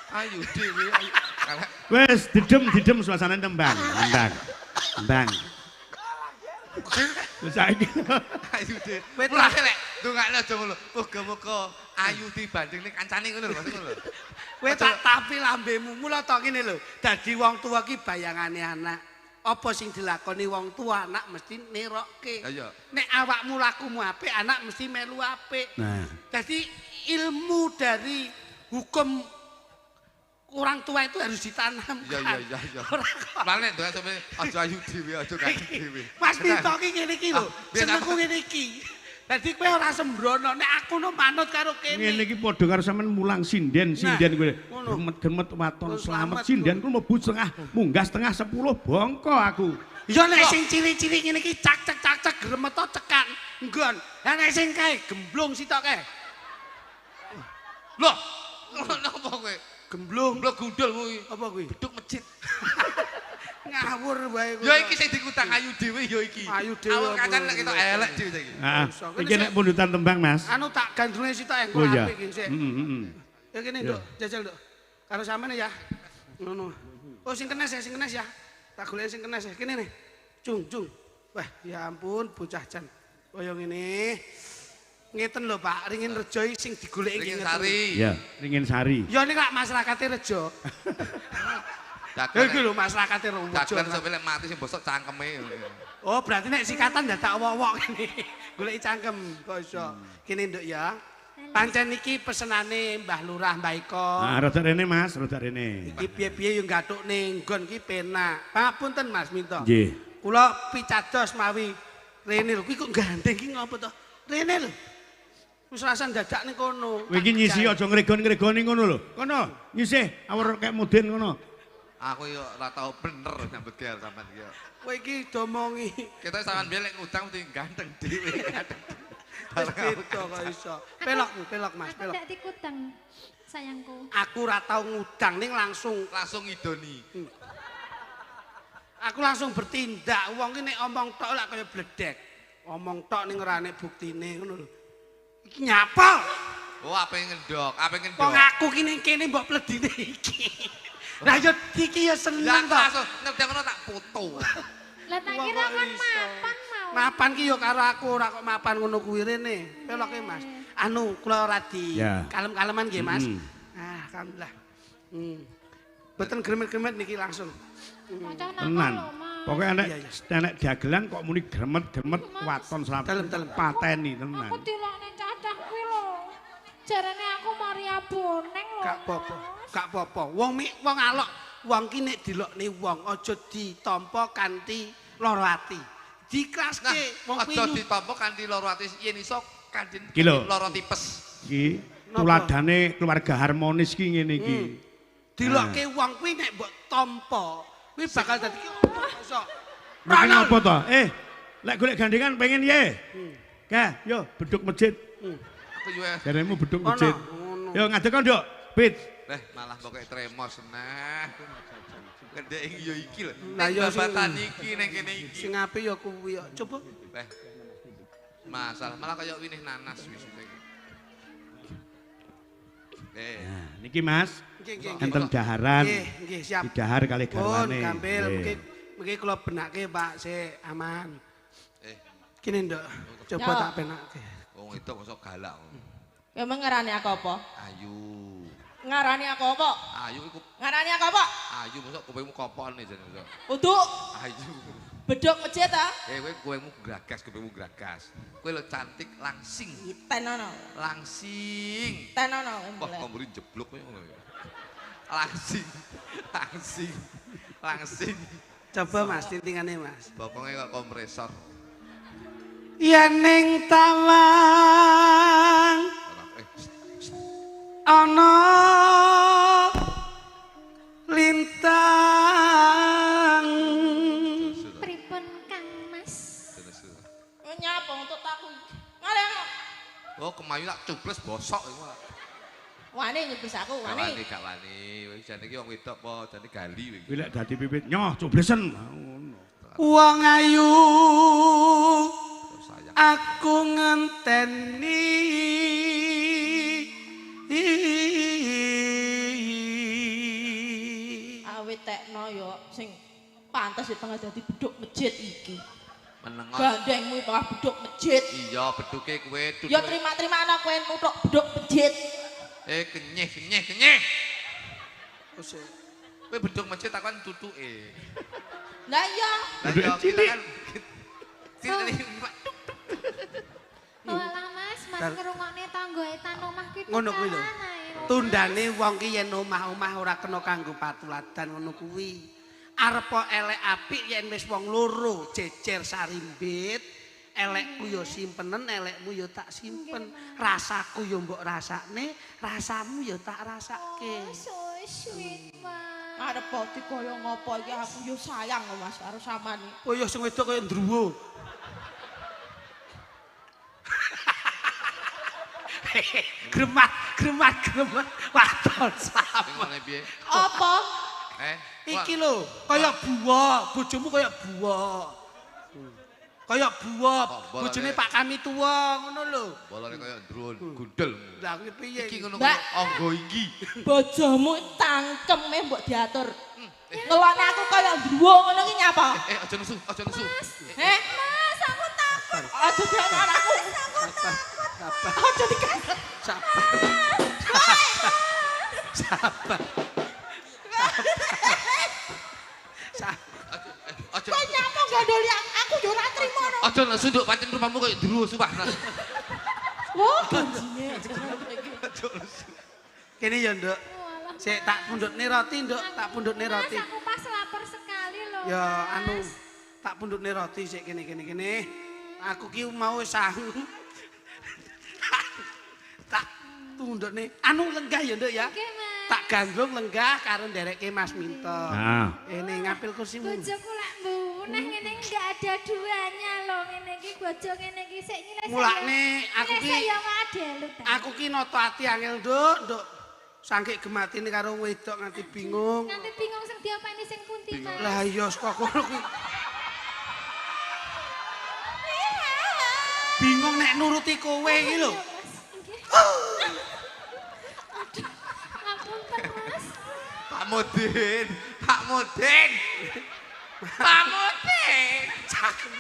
Ayu dhewe, ayu. Elek. Wis didem suasana tembang. Tembang. Wis saiki. Ayu dhewe. Kowe Mulane lek ndongakne aja ngono. Muga-muga ayu dibanding ning kancane ngono lho, maksud ngono lho. Kowe tak tapi lambemu. Mula tok ngene lho. Dadi wong tuwa ki bayangane anak. Apa sing dilakoni wong tua anak mesti nirokke. Ya iya. Nek awakmu lakumu apik, anak mesti melu apik. Nah, Jadi ilmu dari hukum orang tua itu harus ditanamkan. Iya. Mulane ndongak sampe aja ayu dhewe, aja kangen dhewe. Mas Tito ki ngene iki lho. biar Senengku ngene iki. Dadi kowe ora sembrono nek aku no manut karo kene. ngene iki padha karo sampean mulang sinden kowe. ngono. Gemet-gemet waton Terus slamet slamet sinden ku mlebu setengah, munggah setengah 10 bongko aku. Ya nek sing cilik-cilik ngene iki cak gremeto cekan nggon. Lah nek sing kae gemblung sitok kae. Loh, napa kowe? Gemblung Blok gundul kuwi. apa kuwi? Beduk masjid. Ngawur wae kowe. Ya iki sing dikutang ayu dhewe ya iki. Ayu dhewe Awak apa kacan lek iki? ketok elek dhewe saiki. Heeh. Iso. Iki nek pundutan tembang, Mas. Anu tak gandrunge sitok engko Oh iya. apik iki sik. Heeh. Ya kene, Nduk. Jajal, Nduk. Karo sampean ya. Ngono. Oh sing kenes ya. Tak golek sing kenes ya. Kene nih. Cung. Wah, ya ampun bocah jan. Kaya ngene. Ngeten lho, Pak. Ringin Rejo iki sing digoleki Ringin ngeten. Sari. Ya, ringin sari. Ya nek lak masyarakate Rejo. Dagelan. Iki lho masyarakate Rejo. Dagelan sampe lek mati sing bosok cangkeme. Oh, berarti nek sikatan dadak wok-wok kene. Goleki cangkem kok iso. Kene Nduk ya. Pancen iki pesenane Mbah Lurah Mbah Iko. Nah, rada rene, Mas, rada rene. Iki piye-piye yo nggathuk ning nggon iki penak. Pangapunten Mas Minto. Nggih. Kula picados mawi rene lho. Kuwi kok gandeng iki ngopo to? Rene lho. Wis rasan dadak ning kono. Kowe iki nyisi aja ngregon-ngregoni ngono lho. Kono, nyisih awur kek mudin ngono. Aku yo ora tau bener nyambut gawe sampean iki. Kowe iki domongi. Kita sampean biyen lek ngutang mesti ganteng dhewe. Wis beda kok iso. Pelok Mas, pelok. Aku ndak dikutang, sayangku. Aku ora tau ngudang ning langsung Langsung ngidoni. aku langsung bertindak. Wong ki nek omong tok lak kaya bledek. Omong tok ning ora nek buktine ngono lho. Iki nyapa? Oh, apa yang ngendok? Apa yang ngendok? Wong aku ki ning kene mbok pledine iki. Lah yo iki ya Lah seneng to. langsung ngendok ngono tak foto. Lah tak Wong kira kok kan iso. mapan mau. Mapan ki yo karo aku ora kok mapan ngono kuwi rene. Peloke Mas. Anu kula ora di Ya. kalem-kaleman nggih Mas. Mm. Ah, alhamdullah. Boten gremet-gremet niki langsung. Bocah nakal Tenan. lho, Mas. Pokoke Iya, enek iya. enek dagelan kok muni gremet-gremet waton slamet. Dalem. Pateni tenan. Aku dilokne cacah kuwi lho. Jarane aku Maria Boneng lho. Gak apa-apa. Mas. Gak apa-apa. Wong alok. Wong ki nek dilokne wong aja ditampa kanthi lara ati. Nah, Diklaske wong aja kuwi ditampa kanthi lara ati yen iso kanthi Iki lho. lara tipes. Iki Napa? tuladane keluarga harmonis ki ngene iki. dilokke wong kuwi nek mbok tampa, kuwi bakal dadi iso. Mriki ngopo to? Lek golek gandengan pengen ye. Kah, yo beduk masjid. Aku yo Jaremu beduk Ono, masjid. ngono. Yo ngadeg kon, Nduk. Pit. malah pokoke tremos nah. Gede iki yo iki lho. Lah, yo sing- Babatan iki ning kene iki. Sing apik ya kuwi ya. Coba. Masalah malah kaya winih nanas wis iki. Nah, niki Mas, Nggih. enten daharan. Nggih, siap. Didahar kali Pun garwane. gampil Nggih. mungkin kula benake Pak sik aman. Eh, Kene Nduk, coba Ya. tak penake. wong itu kok galak. Ya emang ngarani aku apa? Ayu. Ngarani aku apa? Ayu iku Ngarani aku apa? ayu mosok kupingmu kopone jan mosok. Uduk. Ayu. Bedok masjid ta? Kowe mu gragas. Kowe lho cantik langsing. Tenono. Langsing. Tenono. Wah, ngomburi jeblok kowe ngono ya. Langsing. Coba Mas tintingane Mas. Bokonge kok kompresor. Yen tawang ana lintang. Pripun Kang Mas? Nyapa untuk taku. Ngalih. Oh, kemayu tak cubles bosok iku. Wani nyebis aku, wani. Gak wani. Wis jane iki wong wedok apa jane gali iki. Kuwi lek dadi pipit nyoh cublesen. Ngono. Wong ayu Sayang. aku ngenteni Awit tekno yo sing pantes tengah dadi beduk masjid iki. Meneng. Gandengmu tengah beduk masjid. Iya, beduke kowe Ya terima-terima ana kowe nuthuk beduk masjid. Kenyeh. Kowe beduk masjid takon tutuke. Lah iya. Lah iya kita kan Walah Mas, Mas ngrungokne tangga etan omah ki. Ngono kuwi lho. Tundane wong ki yen omah-omah ora kena kanggo patuladan ngono kuwi. Arep elek apik yen wis wong loro jejer sarimbit, elekku yo simpenen, elekmu yo tak simpen. Rasaku yo mbok rasakne, rasamu yo tak rasake. So sweet Mas. Arep dikaya ngopo iki aku yo sayang Mas karo samane. Oh ya sing wedok kaya ndruwo. Gremat. Waton sama. ngene piye? Apa? Iki lho, kaya buah, bojomu kaya buah. Kaya buah, bojone Pak Kami tuwa ngono lho. Bolane kaya ndrun gundel. Lah kuwi piye? Iki ngono Mbak. anggo iki. Bojomu tangkeme mbok diatur. Ngelone aku kaya ndruwo ngono ki nyapa? Aja nesu. Heh? Mas, aku takut. Aja diatur aku. Sabar. Aja dikandel. Sabar. Aja. Kok nyapa gandoli aku yo ora trimo. Aja nesu nduk pancen rumahmu kaya ndruwo sumpah. Wah, ganjine. Kene ya, Nduk. Sik tak pundhutne roti, Nduk, tak pundhutne roti. Mas, aku pas lapar sekali loh. Ya Mas. anu, tak pundhutne roti sik kene. Aku ki mau wis sangu. Tak pundhutne. Anu lenggah ya, Nduk ya. Oke, Mas. Tak gandrung lenggah karo nderekke Mas Minto. Nah. Ini ngapil kursimu. Bojoku lak mbuneh ngene iki enggak ada duanya loh. Ngene iki bojo ngene iki sik nyileh. Mulane aku ki ya adelu ta. aku ki nata ati angel, Nduk. Sangkik gematine karo wedok nganti bingung. Nanti bingung sing diopeni sing pundi, Mas. Lah iya kok kono kuwi. Bingung nek nuruti kowe iki lho. Ngapunten, Mas. Pak Mudin. Cakep.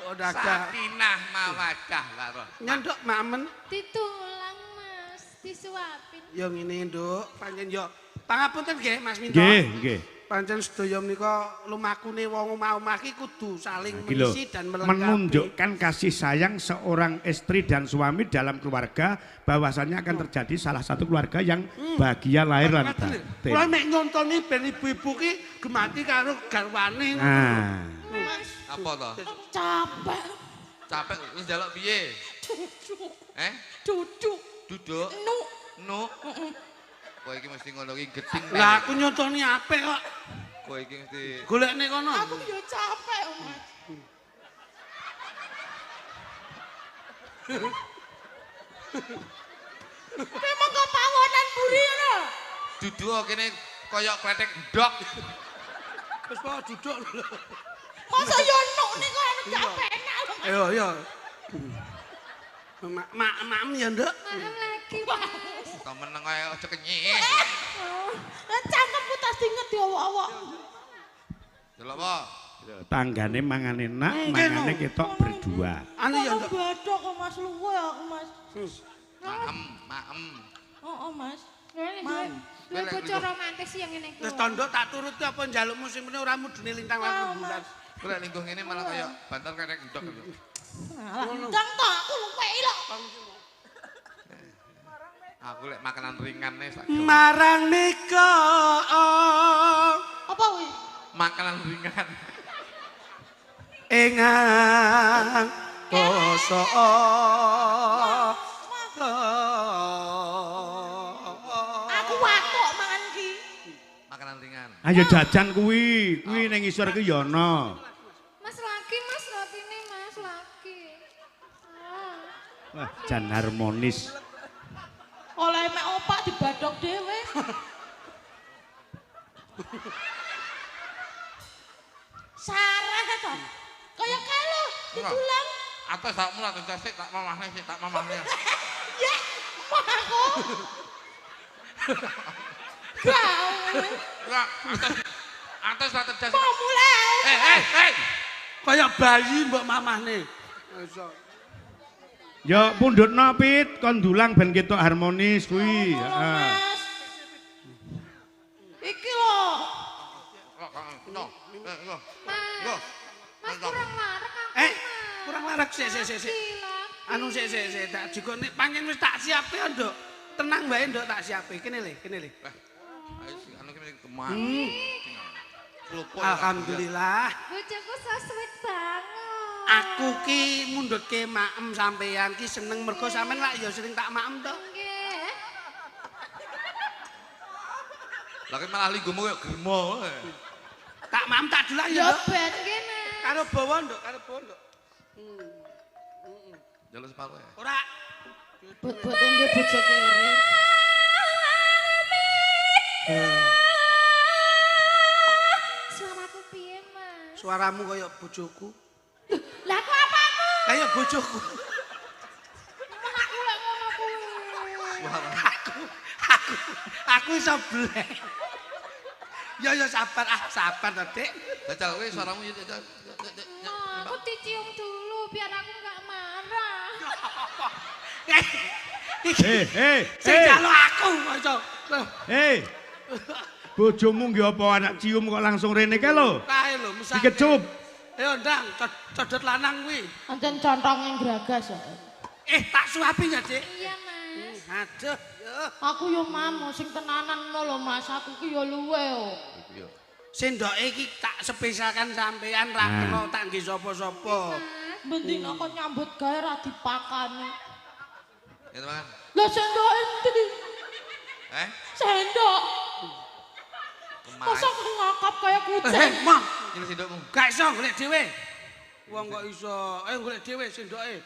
Oh dadah. Sakinah mawadah karo. Nyanduk mamen. Ditulang, Mas. Disuapin. Ya ngene, Nduk. Pancen yo pangapunten nggih Mas Minto. Nggih. Pancen sedaya menika lumakune wong omah-omah iki kudu saling Iki lho, mengisi dan melengkapi. menunjukkan kasih sayang seorang istri dan suami dalam keluarga, bahwasannya akan terjadi salah satu keluarga yang bahagia lahir dan batin. Kula mek nyontoni ben ibu-ibu ki gemati karo garwane. Nah, Apa to? Capek. Capek wis njaluk piye? Duduk. Duduk. Nu. Kowe iki mesti ngono iki geding. Lah aku nyontoni apik kok. Kowe iki mesti Golekne kono. Aku yo capek, Mas. Memang kok pawonan buri ngono. duduk kene kaya kletek ndok. Wis po duduk lho. Masa yo nuk niku anu capek enak lho. Yo. Mak ya, Nduk. Maaf lagi, Mas. Kok meneng ae aja kenyek. Cangkemku tas dinget yo awak. Delok apa? tanggane mangan enak, mangane ketok berdua. Anu ya, Nduk. Badok kok Mas luwe aku, Mas. Maem. Oh, Mas. Duwe bojo romantis yang ngene iki. Wis tondo tak turuti apa njalukmu sing meneh ora mudune lintang lan rembulan. Kowe lek lingkuh ngene malah kaya bantal kerek ndok. Ndang to aku luweki lho. Aku lek makanan ringan nih sak. Marang nika. Apa kuwi? Makanan ringan. Engang poso. Aku watuk mangan ki. Makanan ringan. Ayo jajan kuwi ning isor ki ya ana. Mas rotine Mas lagi. Wah, jan harmonis. Oleh mek opak dibadhok dhewe. Sarah to. Kaya kalu ditulang. Atas sakmu lah sik tak mamahne sik tak mamahne. Ya, aku. Gawe. Ya, atas lah terjadi. Mau mulai. Kaya bayi mbok mamahne. Ya pundhutno Pit, kon dulang ben ketok harmonis kuwi. Heeh. Mas. Iki lho. No. Mas kurang larek aku. Kurang larak sik. Anu sik tak jukone panjen wis tak siape nduk. Tenang wae nduk tak siape. Kene le. Ayo sing anu kene kemang. Alhamdulillah. Bojoku so sweet banget. Aku ki mundhutke maem sampeyan ki seneng mergo sampean lak ya sering tak maem to. Nggih. Lah kok malah lingguhmu kaya gremo. Tak maem tak delok Ya ya. Nduk. ben kene. Karo bawa nduk. Jaluk sepatu ya. Ora. Bot-boten dia bojo kere. Suaraku piye, Mas? Suaramu kaya bojoku. Lah kok apa aku? Kaya bojoku. Aku lek ngono kuwi. Suara. Aku iso blek. Ya sabar to, Dik. Jajal kowe suaramu ya jajal. Nah, aku dicium dulu biar aku nggak marah. Sing jaluk aku kok. Bojomu nggih apa anak cium kok langsung rene kae lho. Kae lho, mesake. Dikecup. Ayo ndang, codot lanang kuwi. Ancen contonge gragas kok. Tak suapi ya, Dik. Iya, Mas. Aduh, yo. Aku yo mamu sing tenanan lho Mas, aku ki yo luwe yo. Sendoke iki tak spesialkan sampean ra kena tak nggih sapa-sapa. Bendina kok nyambut gawe ra dipakani. Ya, teman. Lah sendok endi? Sendok. Masa aku ngakap kaya kucing. Mong, Ini sendokmu. gak iso golek dhewe. Wong kok iso, golek dhewe sendoke.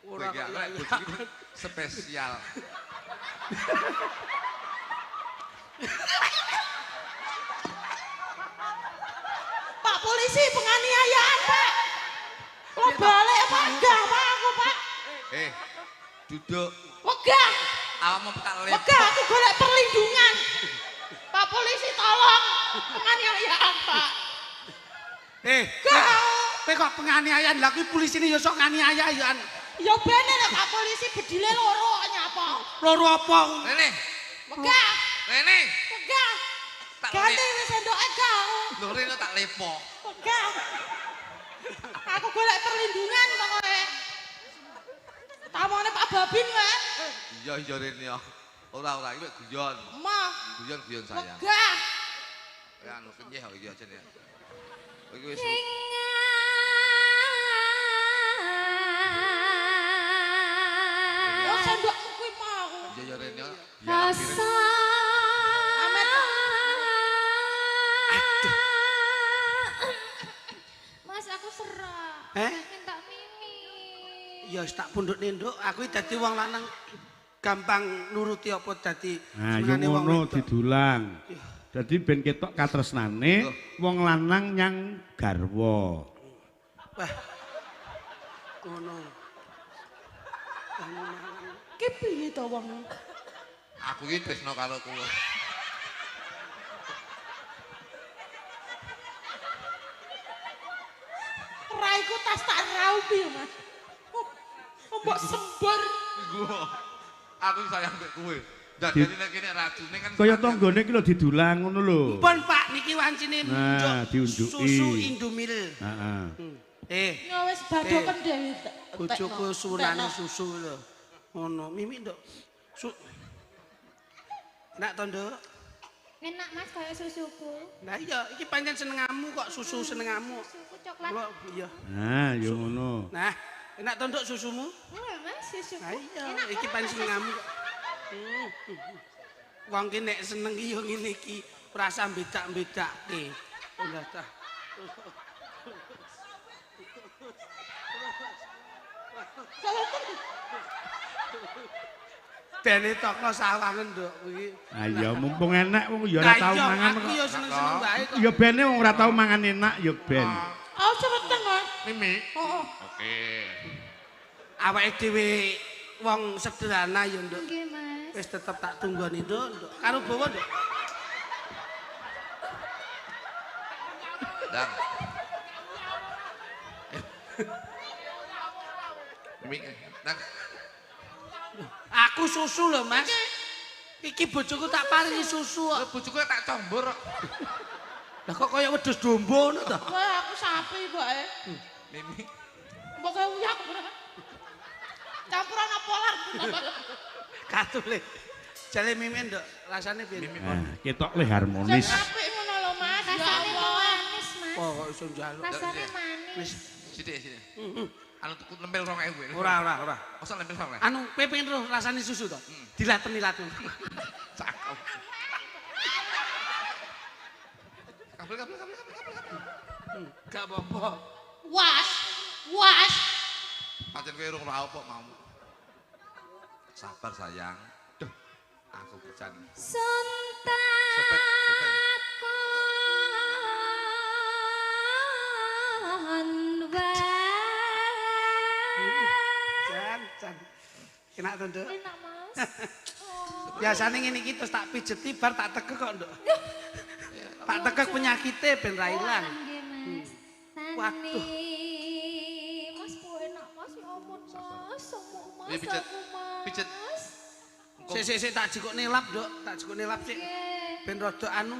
Ora Kowe kok iki bojoku spesial. Pak polisi penganiayaan, Pak. Lo balik Pak, gah Pak aku, Pak. Duduk. Wegah. Awakmu tak lep. Wegah aku golek perlindungan. Pak polisi tolong penganiayaan, Pak. Kowe kok penganiayaan, lha kuwi polisine ya sok nganiayaan. Ya bene nek Pak polisi bedile loro nyapa. Loro apa? Rene. Wegah. Rene. Wegah. Tak Ganti lep. wis sendoke gah. Lho Rene tak lepo. Wegah. Aku golek perlindungan pokoke. Tamone Pak Babin wae. Iya Rene ya. Ora iki guyon. Emah. Guyon sayang. Wegah. Ya anu kenyeh kok iki aja ya. Iki wis Oh sendokmu kuwi mau. iya Rene ya. Rasa Amet. Mas aku serak. Minta mimi. Ya wis tak pundhut nduk, aku iki dadi wong lanang gampang nuruti apa dadi Nah, yo senengane wong ngono wedok. didulang. Dadi ben ketok katresnane wong lanang nyang garwa. Wah. Ngono. Ki piye to wong? aku iki tresno karo kowe. Raiku tas tak rau piye, Mas? Mbok sembar. Aku sayang mek kowe. Dadane nek kene racune kan Kaya tanggane iki lho didulang ngono lho. Pun Pak niki wancine Nah, diunjuki. susu Indomil. Heeh. Ya wis badoken dhewe. Bojoku sunane susu lho. Ngono, Mimi nduk. Nak to nduk? Enak Mas kaya susuku. Nah iya, iki pancen senengamu kok susu senengamu. Susuku coklat. Kula iya. Nah, ya ngono. Nah, enak to nduk susumu? Mas susuku. Nah iya, Enak iki banget, pancen Mas. senengamu kok. Wong ki nek seneng ki yo ngene iki, ora usah bedak-bedake. Enggak tah. Dene tokno sawangen nduk kuwi. Ah ya mumpung enak wong ya ora tau mangan Aku kok. yo seneng-seneng bae kok. Ya bene wong ora tau mangan enak ya ben. Oh, cepeten, Mas. Mimi. Oh, Oke. Awake dhewe wong sederhana ya nduk. Nggih Mas. Wis tetep tak tunggoni nduk. Karo bawa nduk. Dan. Mimi, dan Aku susu lho, Mas. Iki bojoku tak paringi susu kok. bojoku tak combor. Lah kok kaya wedhus dombo ngono to? wah aku sapi kok Mimi. Mbok uyak. Campuran polar. Katule. Jale Mimin nduk, rasane piye? Nah, ketok le harmonis. Apik ngono lho, Mas. Rasane manis Mas. Oh, kok iso njaluk. Rasane manis. Wis. Sithik. Anu tuku lempel 2000. Ora. Masa lempel 2000. Anu, kowe pengen terus rasane susu to? Dilaten-laten. Cakep. Kabel. Gak apa-apa. Was. Pancen kowe urung ora apa mau. Sabar sayang. Duh. Aku kerjaan. Sepet. Jan. Enak to, Nduk? Enak Mas. Biasane ngene iki terus tak pijeti bar tak tekek kok, Nduk. Tak tekek penyakite ben ra ilang. Nggih Mas. Waduh. Mas kok enak Mas ya ampun Mas. Semuk Mas. Iya, pijet. Aku, Mas. Pijet. Sik tak jikuk nilap, Nduk. Tak jikuk nilap sik. Nggih. Ben rada anu.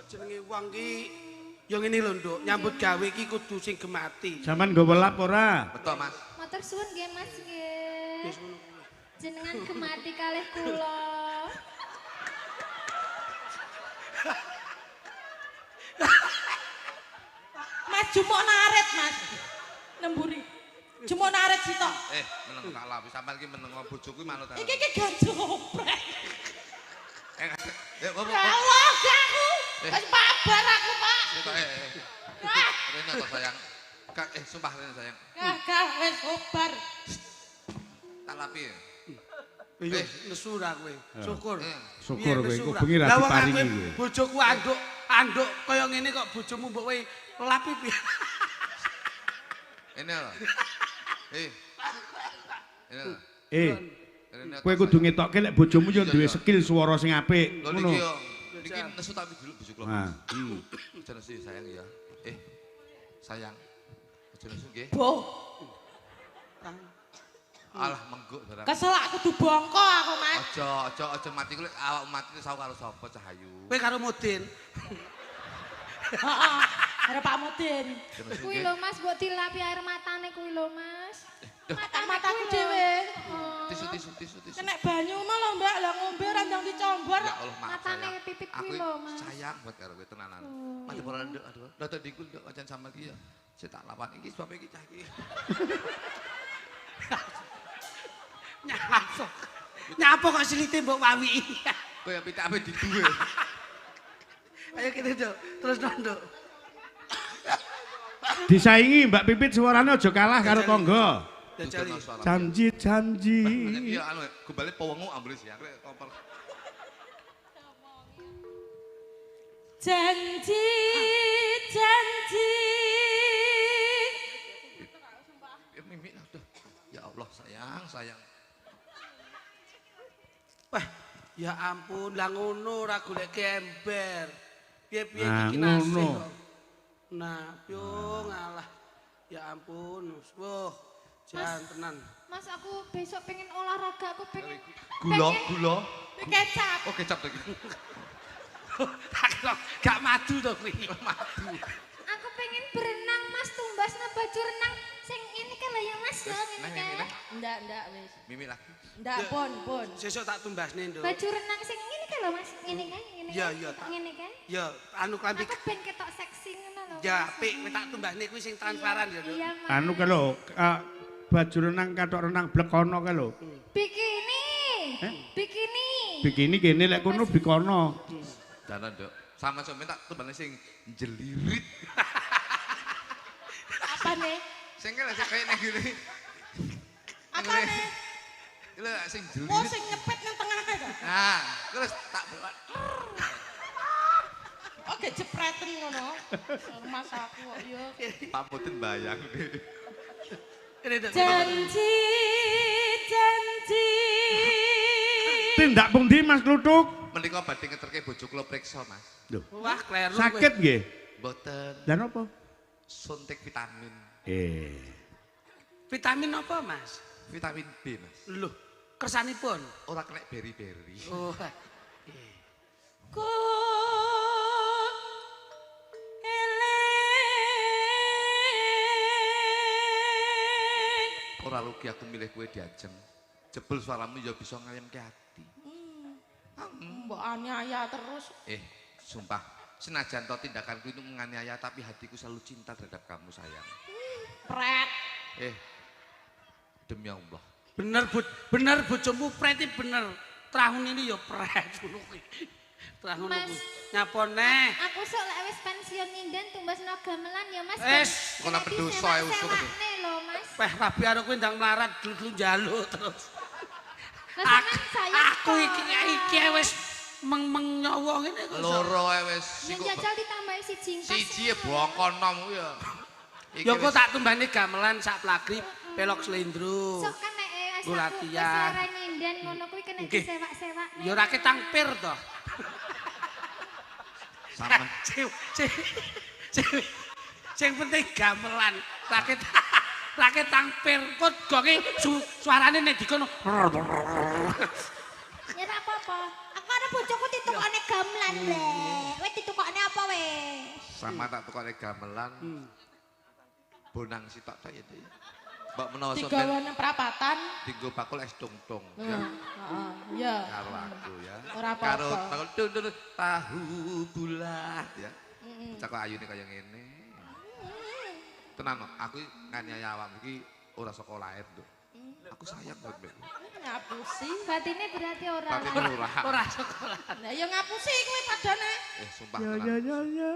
Jenenge wong ki ya ngene lho, Nduk. Nyambut gawe iki kudu sing gemati. Sampeyan nggawa lap ora? Betul, Mas. Matur suwun nggih Mas nggih. Wis ngono. Jenengan gemati kalih kula. Mas jumuk naret, Mas. Nemburi. Jumuk naret sitok. Meneng tak lapi sampean iki meneng bojoku manut aku. Iki ganjoprek. Apa? Ya Allah, gak aku. Wis pabar aku, Pak. Rene kok sayang. Kak sumpah Rene sayang. Gak wis obar. Tak lapi. Iya, nesu ra kowe. Syukur. Syukur kowe, Nesu kok ra. bengi ra Lah wong diparingi aku kowe. bojoku anduk kaya ngene kok bojomu mbok kowe lapi piye? Ini lho. Ini lho. Rene Kowe kudu ngetokke lek bojomu yo duwe skill swara sing apik. Lho Ngono. niki yo. Niki nesu tapi dulu bojoku lho. Nah, Jangan sih sayang ya. Sayang. Aja nesu nggih. Bo, Alah mengguk barang. keselak kudu bongko aku, Mas. Aja mati kuwi awak mati sawu karo sapa Cahayu. Kowe karo Mudin. Heeh. Arep Pak Mudin. Kuwi lho Mas, mbok dilapi air matane kuwi lho Mas. Mataku dhewe. Tisu. Nek banyu mah lho, Mbak, lah ngombe ora ndang dicombor. Ya Allah maaf Matane sayang. pipit Aku kuwi lho, Mas. sayang buat karo kowe tenanan. Mati ora nduk aduh. Lah tadi ku nduk ajan sama iki ya. Saya tak lawan iki sebab iki cah iki. Nyapa kok silite mbok wawi. Kowe pitik ape diduwe. Ayo kita Nduk, terus Nduk. disaingi Mbak Pipit suarane aja kalah karo tangga. Jajali. Janji. Iya anu gombale pewengu amblis ya. Kowe kompor. Janji. Mimpi aduh. Ya Allah sayang. Wah, ya ampun, lah ngono ora golek ember. Piye-piye Nah, iki kinasih ngono. kok. Nah, yo ngalah. Ya ampun. Wah, jangan tenan. Mas aku besok pengen olahraga, aku pengen Gula. Kecap. Oh, kecap lagi. Gak madu to kuwi. Madu. Aku pengen berenang Mas, tumbasna baju renang sing ini kan lah ya Mas ya ngene kan. Ndak wis. Mimi lagi. Ndak pon. Sesuk tak tumbasne, Nduk. Baju renang sing ngene kan lho Mas, ngene kan, ngene. Iya, kan, iya, tak. ngene kan. Ya, anu klambi. Aku ben ketok seksi ngono lho. Ya, apik tak tumbasne kuwi sing transparan ya, Nduk. Iya, Mas. Anu ka lho, baju renang katok renang blekono ka lho. Bikini. Bikini. Bikini kene lek kono bikono. Jalan, Dok. Sama sampe tak tumbane sing jelirit. Apa nih? Sing kene sing kaya nang ngene. Apa nih? Lho sing Oh, jelirit. sing nyepet nang tengah ta. Nah, terus tak buat. Oke, jepreten ngono. Mas aku kok yo. Pamutin bayang deh. Kene, Nduk. Janji. Tindak pundi Mas Kluthuk? Menika badhe ngeterke bojo kula priksa, Mas. Lho, Wah, kleru. sakit nggih? Mboten Lan apa? suntik vitamin. Vitamin apa, Mas? Vitamin B, Mas. Loh, kersanipun. Ora kena beri-beri. Oh. Ku eling. Ora rugi aku milih kowe diajeng. Jebul suaramu ya bisa ngayemke ati. Mbok aniaya terus. Sumpah, senajan to tindakanku itu menganiaya tapi hatiku selalu cinta terhadap kamu, sayang. Pret. Demi Allah. Bener bojomu preti bener. Tahun ini ya pret ngono kuwi. Tahun Mas. Nyapone. Aku sok lek wis pensiun nyinden tumbasna gamelan ya Mas. Wes, kok nak berdosa ya, usuk. Sewakne lho Mas. Peh rabi karo kowe ndang melarat dulu njaluk terus. Lah sampean sayang. Aku iki wis meng nyawa ngene kok. Loro wis Yang jajal ditambahi siji. siji bokon nom ya. Ya kok tak tumbane gamelan sak plagri pelok slendro. Sok kan nek Ku latihan. Wis nyinden ngono kuwi kena Nggih. disewak-sewak. Ya ora ketang pir to. Sama. Sing penting gamelan. Raket tampir kok gonge suarane nek dikono. Ya ora apa-apa. Aku arep bojoku ditukokne gamelan le. Wis ditukokne apa wis? Sama tak tukane gamelan. Bonang sitok tok ya, Dik. Mbak menawa sampean Digawane perapatan. dienggo bakul es tungtung ya. Heeh, iya. Karo aku ya. Ora apa-apa. Karo bakul tung tahu bulat ya. Cak ayune kaya ngene. Tenan kok, aku nganiaya awakmu iki ora saka lahir, Nduk. Aku sayang banget mbek kowe. Ngapusi. Batine berarti ora. Batine ora. Ora sekolah. Lah ya ngapusi kuwi padane. Sumpah Ya tenan. ya.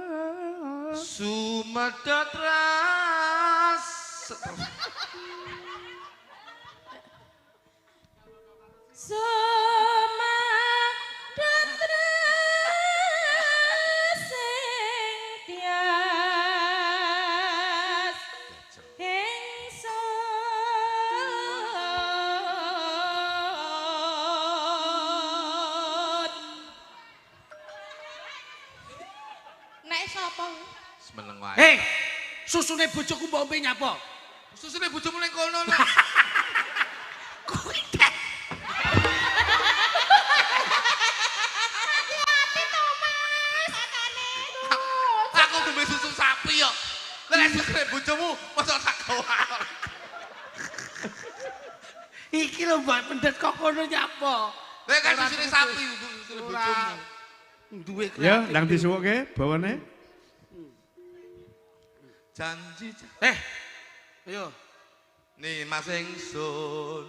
Sumedhat ras. Sumadatra sing tias ingsun. Nek sapa? Semeneng wae. Hei, susune bojoku mbok ombe nyapa? Susune bojomu ning kono lho. Kowe tek. Hati-hati to Mas. Makane. Aku ngombe susu sapi yo. Lah susune bojomu mosok tak gawa. Iki lho mbok pendet kok kono nyapa? Lah kan susune sapi susune bojomu. Duwe Ya, ndang disuwuke bawane. Janji. Ayo, Nih Mas ingsun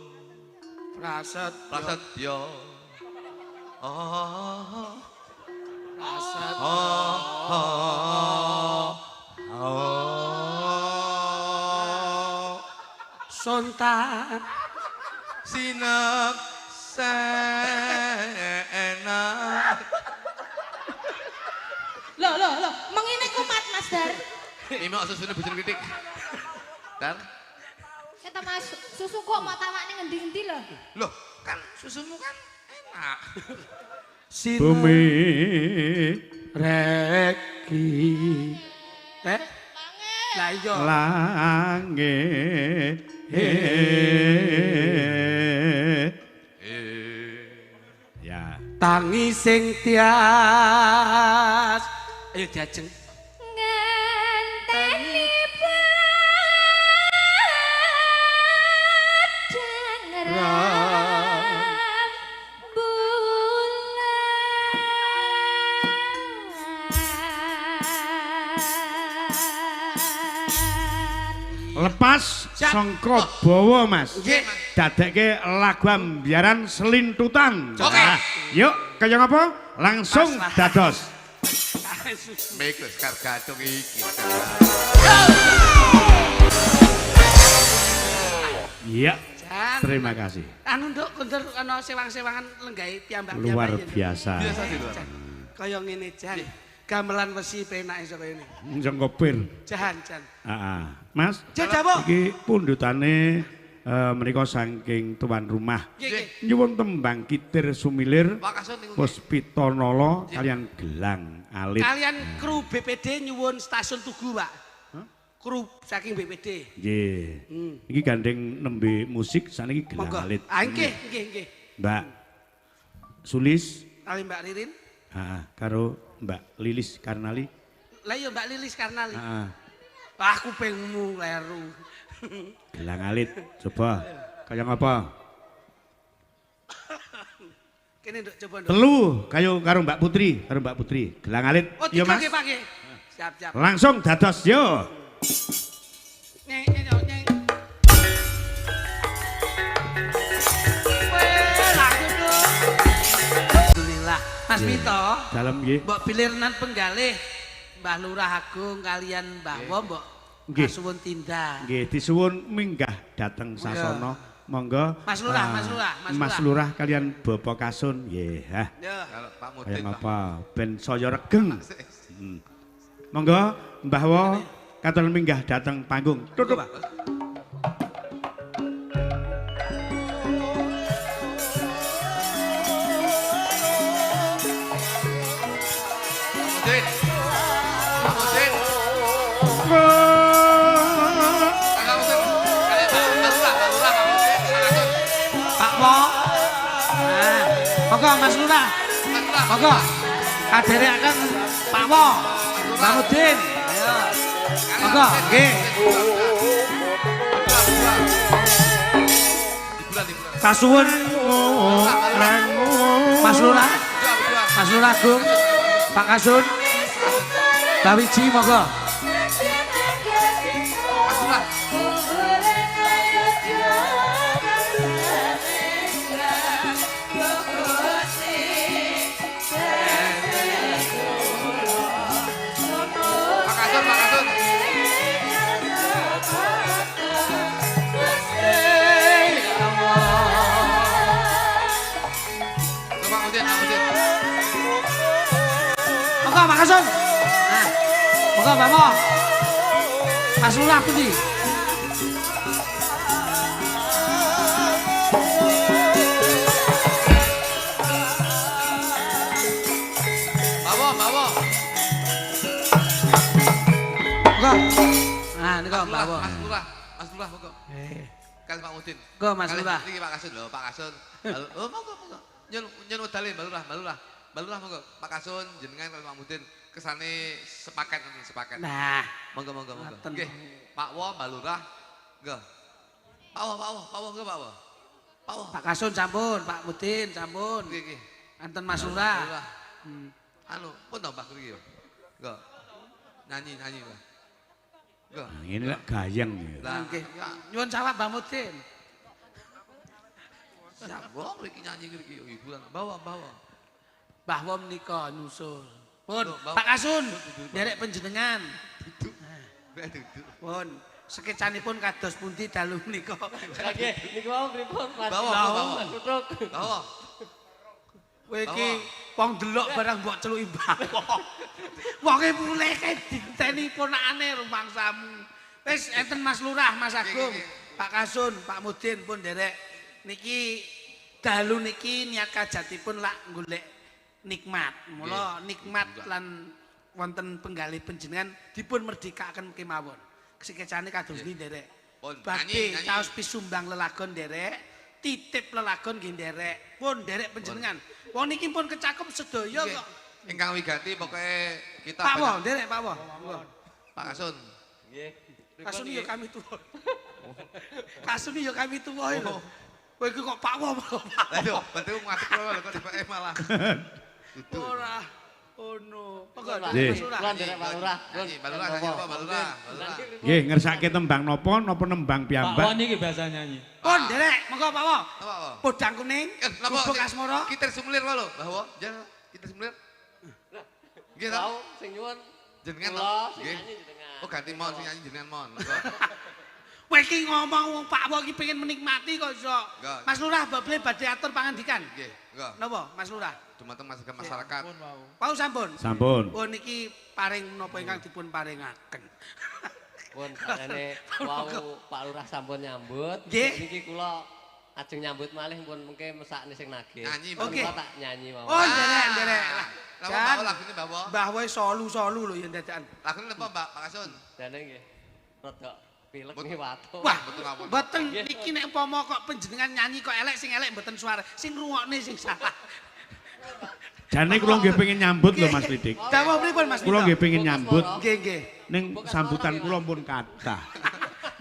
prasetyo. prasetyo. Oh. Prasetyo. Sontak Sinek senak. Loh, mengine kumat Mas Dar. Ini mau susune bojone kritik. Dan Kata Mas, susu kok mau tamakne ngendi-endi lho. loh, kan susumu kan enak. Bumi reki Lah iya. Langit. Ya. Tangi sing tias. Ayo diajeng. Ngenteni Lepas sangka bawa Mas. Nggih. Dadekke lagu ambiaran selintutan. Oke. Nah, yuk kaya ngapa? Langsung Mas, dados. Meko sekar gadung iki. Iya. Jan. Terima kasih. Anu nduk kondur ana sewang-sewangan lenggahe piyambak Luar biasa. Biasa di luar. Kaya ngene Jan. Gamelan wesi penak iso kaya ngene. Njengkopir. Jan. Mas, Jadawo. iki pundhutane menika saking tuan rumah. Nggih. Nyuwun tembang kitir sumilir Pak Kasun niku. Puspitanala kalian gelang alit. Kalian kru BPD nyuwun stasiun Tugu, Pak. Kru saking BPD. Nggih. Iki gandeng nembe musik saniki gelang Monggo. alit. Ah nggih. Mbak Sulis, Kali Mbak Ririn. karo Mbak Lilis Karnali. Lah iya Mbak Lilis Karnali. Heeh. Ah kupingmu leru. Gelang alit. Coba kaya ngapa? Kene nduk coba nduk. Telu kayu karo Mbak Putri, Gelang alit. Oh, Yo tiga Mas. nggih, Pak nggih. Siap. Langsung dados yo. Nyeng. Weh, lagu tuh. Alhamdulillah. Mas Mito, Dalem nggih. mbok bilirnan penggalih Mbah Lurah Agung kalian Mbah Wo mbok Nggih. kasuwun tindak. Nggih disuwun minggah dhateng sasana. Monggo. Mas Lurah, Mas Lurah kalian Bapak Kasun. Nggih, Ya. Kalau Pak Kaya Mudin. ngapa ben saya regeng. Monggo Mbah Wo katon minggah dhateng panggung. Tutup. Mudin. Pak Mudin. Kakak Mudin. Kali Pak Lurah, Pak Mudin. Pak Kasun. Pak Wo. Nah, monggo Mas Lurah. Pak Lurah. Monggo. Kaderekaken Pak Wo. Bang Udin. Ayo. Monggo, nggih. Liburan. Kasuwun Mas Lurah. Mas Lurah Agung. Pak Kasun. Mbak Wiji monggo. Mas Lurah. Pak Kasun. Pak Mudin. Monggo Pak Kasun. Nah. Monggo Mbak Mo. Mas Lurah pundi? Bawa. Monggo. Nah, niku Mbak Wo. Mas Lurah, monggo. Kali Pak Mudin. Monggo Mas Kali Lurah. Iki Pak Kasun lho, Pak Kasun. Oh, monggo. Nyun wedale Mbak Lurah. Mbak Lurah monggo. Pak Kasun jenengan kali Pak Mudin kesane sepaket. Nah, Monggo. Ngaten. Nggih. Pak Wo, Mbak Lurah. Nggih. Pak Wo, nggih Pak Wo. Pak Wo. Pak Kasun sampun, Pak Mudin sampun. Nggih. Anten Mas Lurah. Anu, pun to Mbak iki yo. Nggih. Nyanyi, Mbak. Nggih. Ini lek gayeng ya. Lah, Nggih. Nyuwun sawab Mbak Mudin. Wong mriki nyanyi mriki yo hiburan. Bawa. Mbah Wo menika nyusul. Pun, Loh, Mbah- Pak Kasun, derek panjenengan. Mbak duduk. Pun, sekecanipun kados pundi dalu menika. Nggih, niku mau pripun Mas? Bawa. Tutuk. Bawa. Kowe iki wong delok barang mbok celuki Mbah Wo. Wonge muleke diteni ponakane rumangsamu. Wis enten Mas Lurah, Mas Agung, Pak Kasun, Pak Mudin pun derek niki dalu niki niat kajatipun lak golek nikmat. Mula nikmat lan wonten penggalih panjenengan dipun merdekaken kemawon. Kesikecane kados niki nderek. Pun Badhe nyanyi. caos pisumbang lelagon nderek, titip lelagon nggih nderek. Pun nderek panjenengan. Wong niki pun kecakep sedaya Nggih. kok. Ingkang wigati pokoknya kita Pak Wo, banyak- nderek Pak Wo. Monggo. Pak Kasun. Kasun ya kami tuwa. Kasun ya kami tuwa lho. Kowe iki kok Pak Wo. Ayo, berarti ngadeg kula lho kok dipake malah. Dudu. Ora. Oh no. Monggo Nggih. Mas Lurah. Kulo nderek Pak Lurah. Nyanyi, Pak Lurah, nyanyi apa Pak Lurah? Pak Lurah. Nggih, ngersake tembang napa nembang Pak piyambak? Wan iki biasa nyanyi. Pun nderek, monggo Pak Wo. Apa apa? Podang kuning, Napa? gubuk asmara. Kita simulir wae lho, bahwa jangan kita simulir. Nggih ta? Tahu sing nyuwun Jenengan kula ta? sing Nggih. nyanyi jenengan. Oh ganti mon sing nyanyi jenengan mon. Monggo. Kowe iki ngomong wong Pak Wo iki pengen menikmati kok iso. Enggak. Mas Lurah bable badhe atur pangandikan. Nggih, enggak. Napa Mas Lurah? Dumateng masyarakat. Pau sampun. Sampun. Oh niki paring menapa ingkang dipun paringaken. Pun sakjane wau Pak Lurah sampun nyambut. Nggih. Niki kula ajeng nyambut malih pun mengke mesakne sing nagih. Nyanyi, Pun Oke. kula tak nyanyi mawon. Oh nderek nderek. Lah Jan. bawa lagune bawa. Mbah wae solu-solu lho ya dadakan. Lagune napa Mbak Pak Kasun? Jane nggih. Rada pilek nggih watu. Wah, betul ngawon. mboten niki nek umpama kok panjenengan nyanyi kok elek sing elek mboten suara, sing ngrungokne sing salah. Jane kula nggih pengen nyambut lho Mas Lidik. Dawuh pripun Mas Kula Vito? nggih pengen nyambut Nggih nggih. ning sambutan kula pun kathah.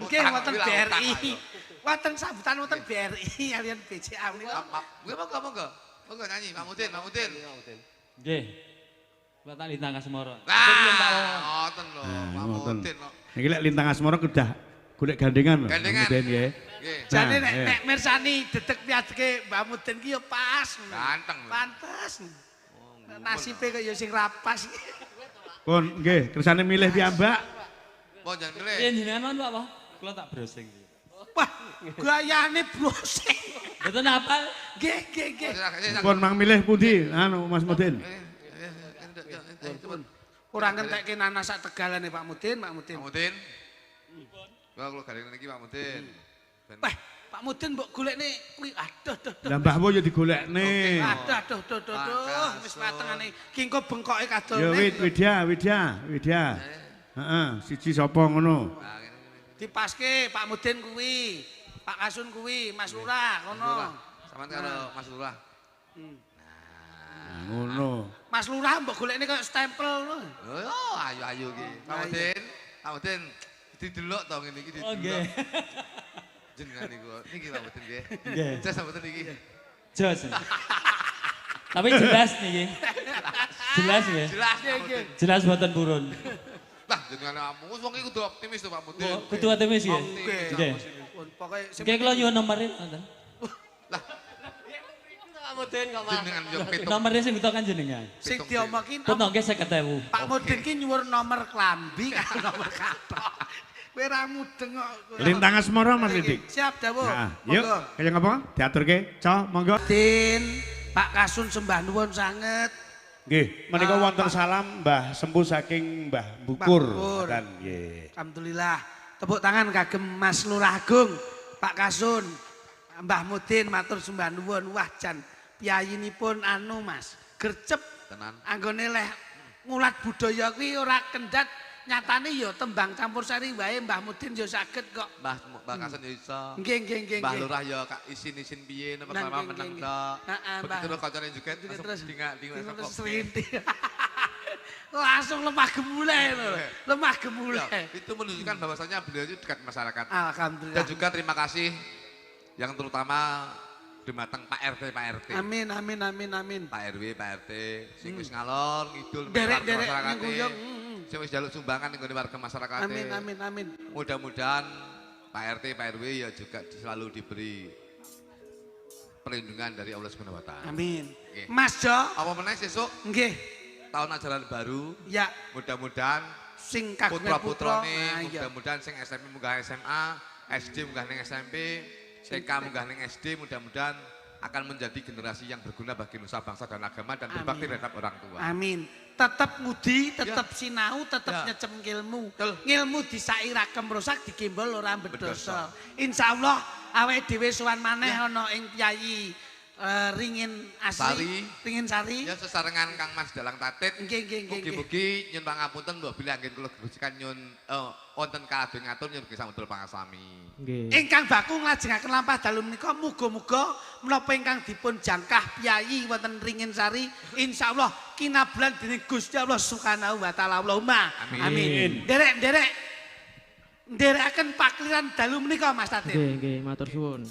Nggih wonten Utang, BRI. utang, Wonten sambutan wonten BRI kalian BCA menika. Gue monggo monggo. Monggo nyanyi Pak Mudin, Pak Mudin. Nggih. Kula tak lintang Asmara. Nah, ngoten lho, Pak ngoten. Mudin kok. Niki lek lintang asmara kedah golek gandengan lho. Gandengan. Kemudian nggih. Nggih. Jane Nah, nek mirsani dedek piadeke Mbak Mudin ki ya pas. Ganteng lho. Pantes. Nasibe kok ya sing rapas. Pun nggih, kersane milih piyambak. Mau jangan Piye milih. jenengan Pak Wah? Kula tak browsing. Wah, gayane brosing. Mboten apal. Nggih nggih nggih. Pun mang milih pundi? Anu Mas Mudin. Ora ngentekke nanas sak tegalane Pak Mudin, Pak Mudin. Pak Mudin. Kalau galengan iki Pak Mudin. Wah, Pak Mudin mbok golekne kuwi aduh duh duh. Lah Mbah Wo ya digolekne. Aduh aduh duh duh duh. Wis matengane ki engko bengkoke kadone. Ya Widya. Heeh, siji sapa ngono? Dipaske Pak Mudin kuwi, Pak Kasun kuwi, Mas Lurah ngono. Sama karo Mas Lurah. Ngono. Mas Lurah mbok golekne kaya stempel ngono. Oh, ayo iki. Pak Mudin, Pak Mudin didelok to ngene iki Oh didelok. nggih. Jenengan niku. Niki Pak Mudin nggih. Nggih. Jas Pak Mudin iki. Jos. Tapi jelas niki. Jelas nggih. Jelas Pak Mudin. Jelas mboten purun. Lah jenengan amu wong iki kudu optimis to Pak Mudin. Kudu optimis nggih. Nggih. Nggih. Pun pokoke sing Nggih kula nyuwun nomere wonten. Pak Mudin kok Mas. Jenengan yo pitung. Nomere sing butuh kan jenengan. sing diomongin Pun nggih 50.000. Pak Mudin ki nyuwun nomor klambi karo nomor katok. Kowe ra mudeng kok. Lintang asmara Mas Lidik. Siap dawuh. Nah, yuk, kaya ngapa? Diaturke, Co, monggo. Din, Pak Kasun sembah nuwun sanget. Nggih, menika wonten salam Mbah Sempu saking Mbah Bukur. Bukur. Dan nggih. Alhamdulillah. Tepuk tangan kagem Mas Lurah Agung, Pak Kasun, Mbah Mudin matur sembah nuwun. Wah jan piyayinipun anu Mas, gercep Tenan. anggone leh ngulat budaya kuwi ora kendhat. Nyatane ya tembang campur sari wae Mbah Mudin ya saged kok. Mbah Kasun yo iso. Nggih nggih nggih. Mbah nggih. Lurah ya kak isin-isin piye Nah, pertama nggih, meneng nggih, tok. Heeh, Mbah. Begitu kancane juga Terus langsung dingak terus kok. serintik. Langsung lemah gemulai loh. Lemah gemulai. Ya, itu menunjukkan bahwasanya beliau itu dekat masyarakat. Alhamdulillah. Dan juga terima kasih yang terutama dumateng Pak RT. Amin amin amin amin. Pak RW, Pak RT, sing wis ngalor ngidul Derek-derek masyarakat. ning guyong. Sing wis jaluk sumbangan ning gone warga masyarakat. Amin amin amin. Mudah-mudahan Pak RT, Pak RW ya juga selalu diberi perlindungan dari Allah Subhanahu wa taala. Amin. Nggih. Mas Jo. Apa meneh sesuk Nggih. tahun ajaran baru, Ya mudah-mudahan sing kagungan putra. putra-putrane Nah, iya. mudah-mudahan sing SMP munggah SMA, SD munggah ning SMP, TK munggah ning SD, mudah-mudahan akan menjadi generasi yang berguna bagi nusa bangsa dan agama dan berbakti Amin. terhadap orang tua. Amin. Tetap ngudi, tetap sinau, tetap Ya. nyecem ngilmu. Betul. Ngilmu disairakem rusak dikimbul ora Berdosa. berdosa. Insyaallah awake dhewe sowan maneh ana ing piyayi Ringin asli, Sari. Ringin Sari. Ya sesarengan Kang Mas Dalang Tatit. Nggih, nggih, nggih. Mugi-mugi nyun pangapunten mbok bilih anggen kula gerusikan nyun wonten kalabeh ngatur nyun ugi samudra pangasami. Nggih. Ingkang baku nglajengaken lampah dalu menika muga-muga menapa ingkang dipun jangkah piyayi wonten Ringin Sari insyaallah kinablan dening Gusti Allah Subhanahu wa taala. Allahumma amin. Nderek-nderekaken pakliran dalu menika Mas Tatit. Nggih, nggih, matur suwun.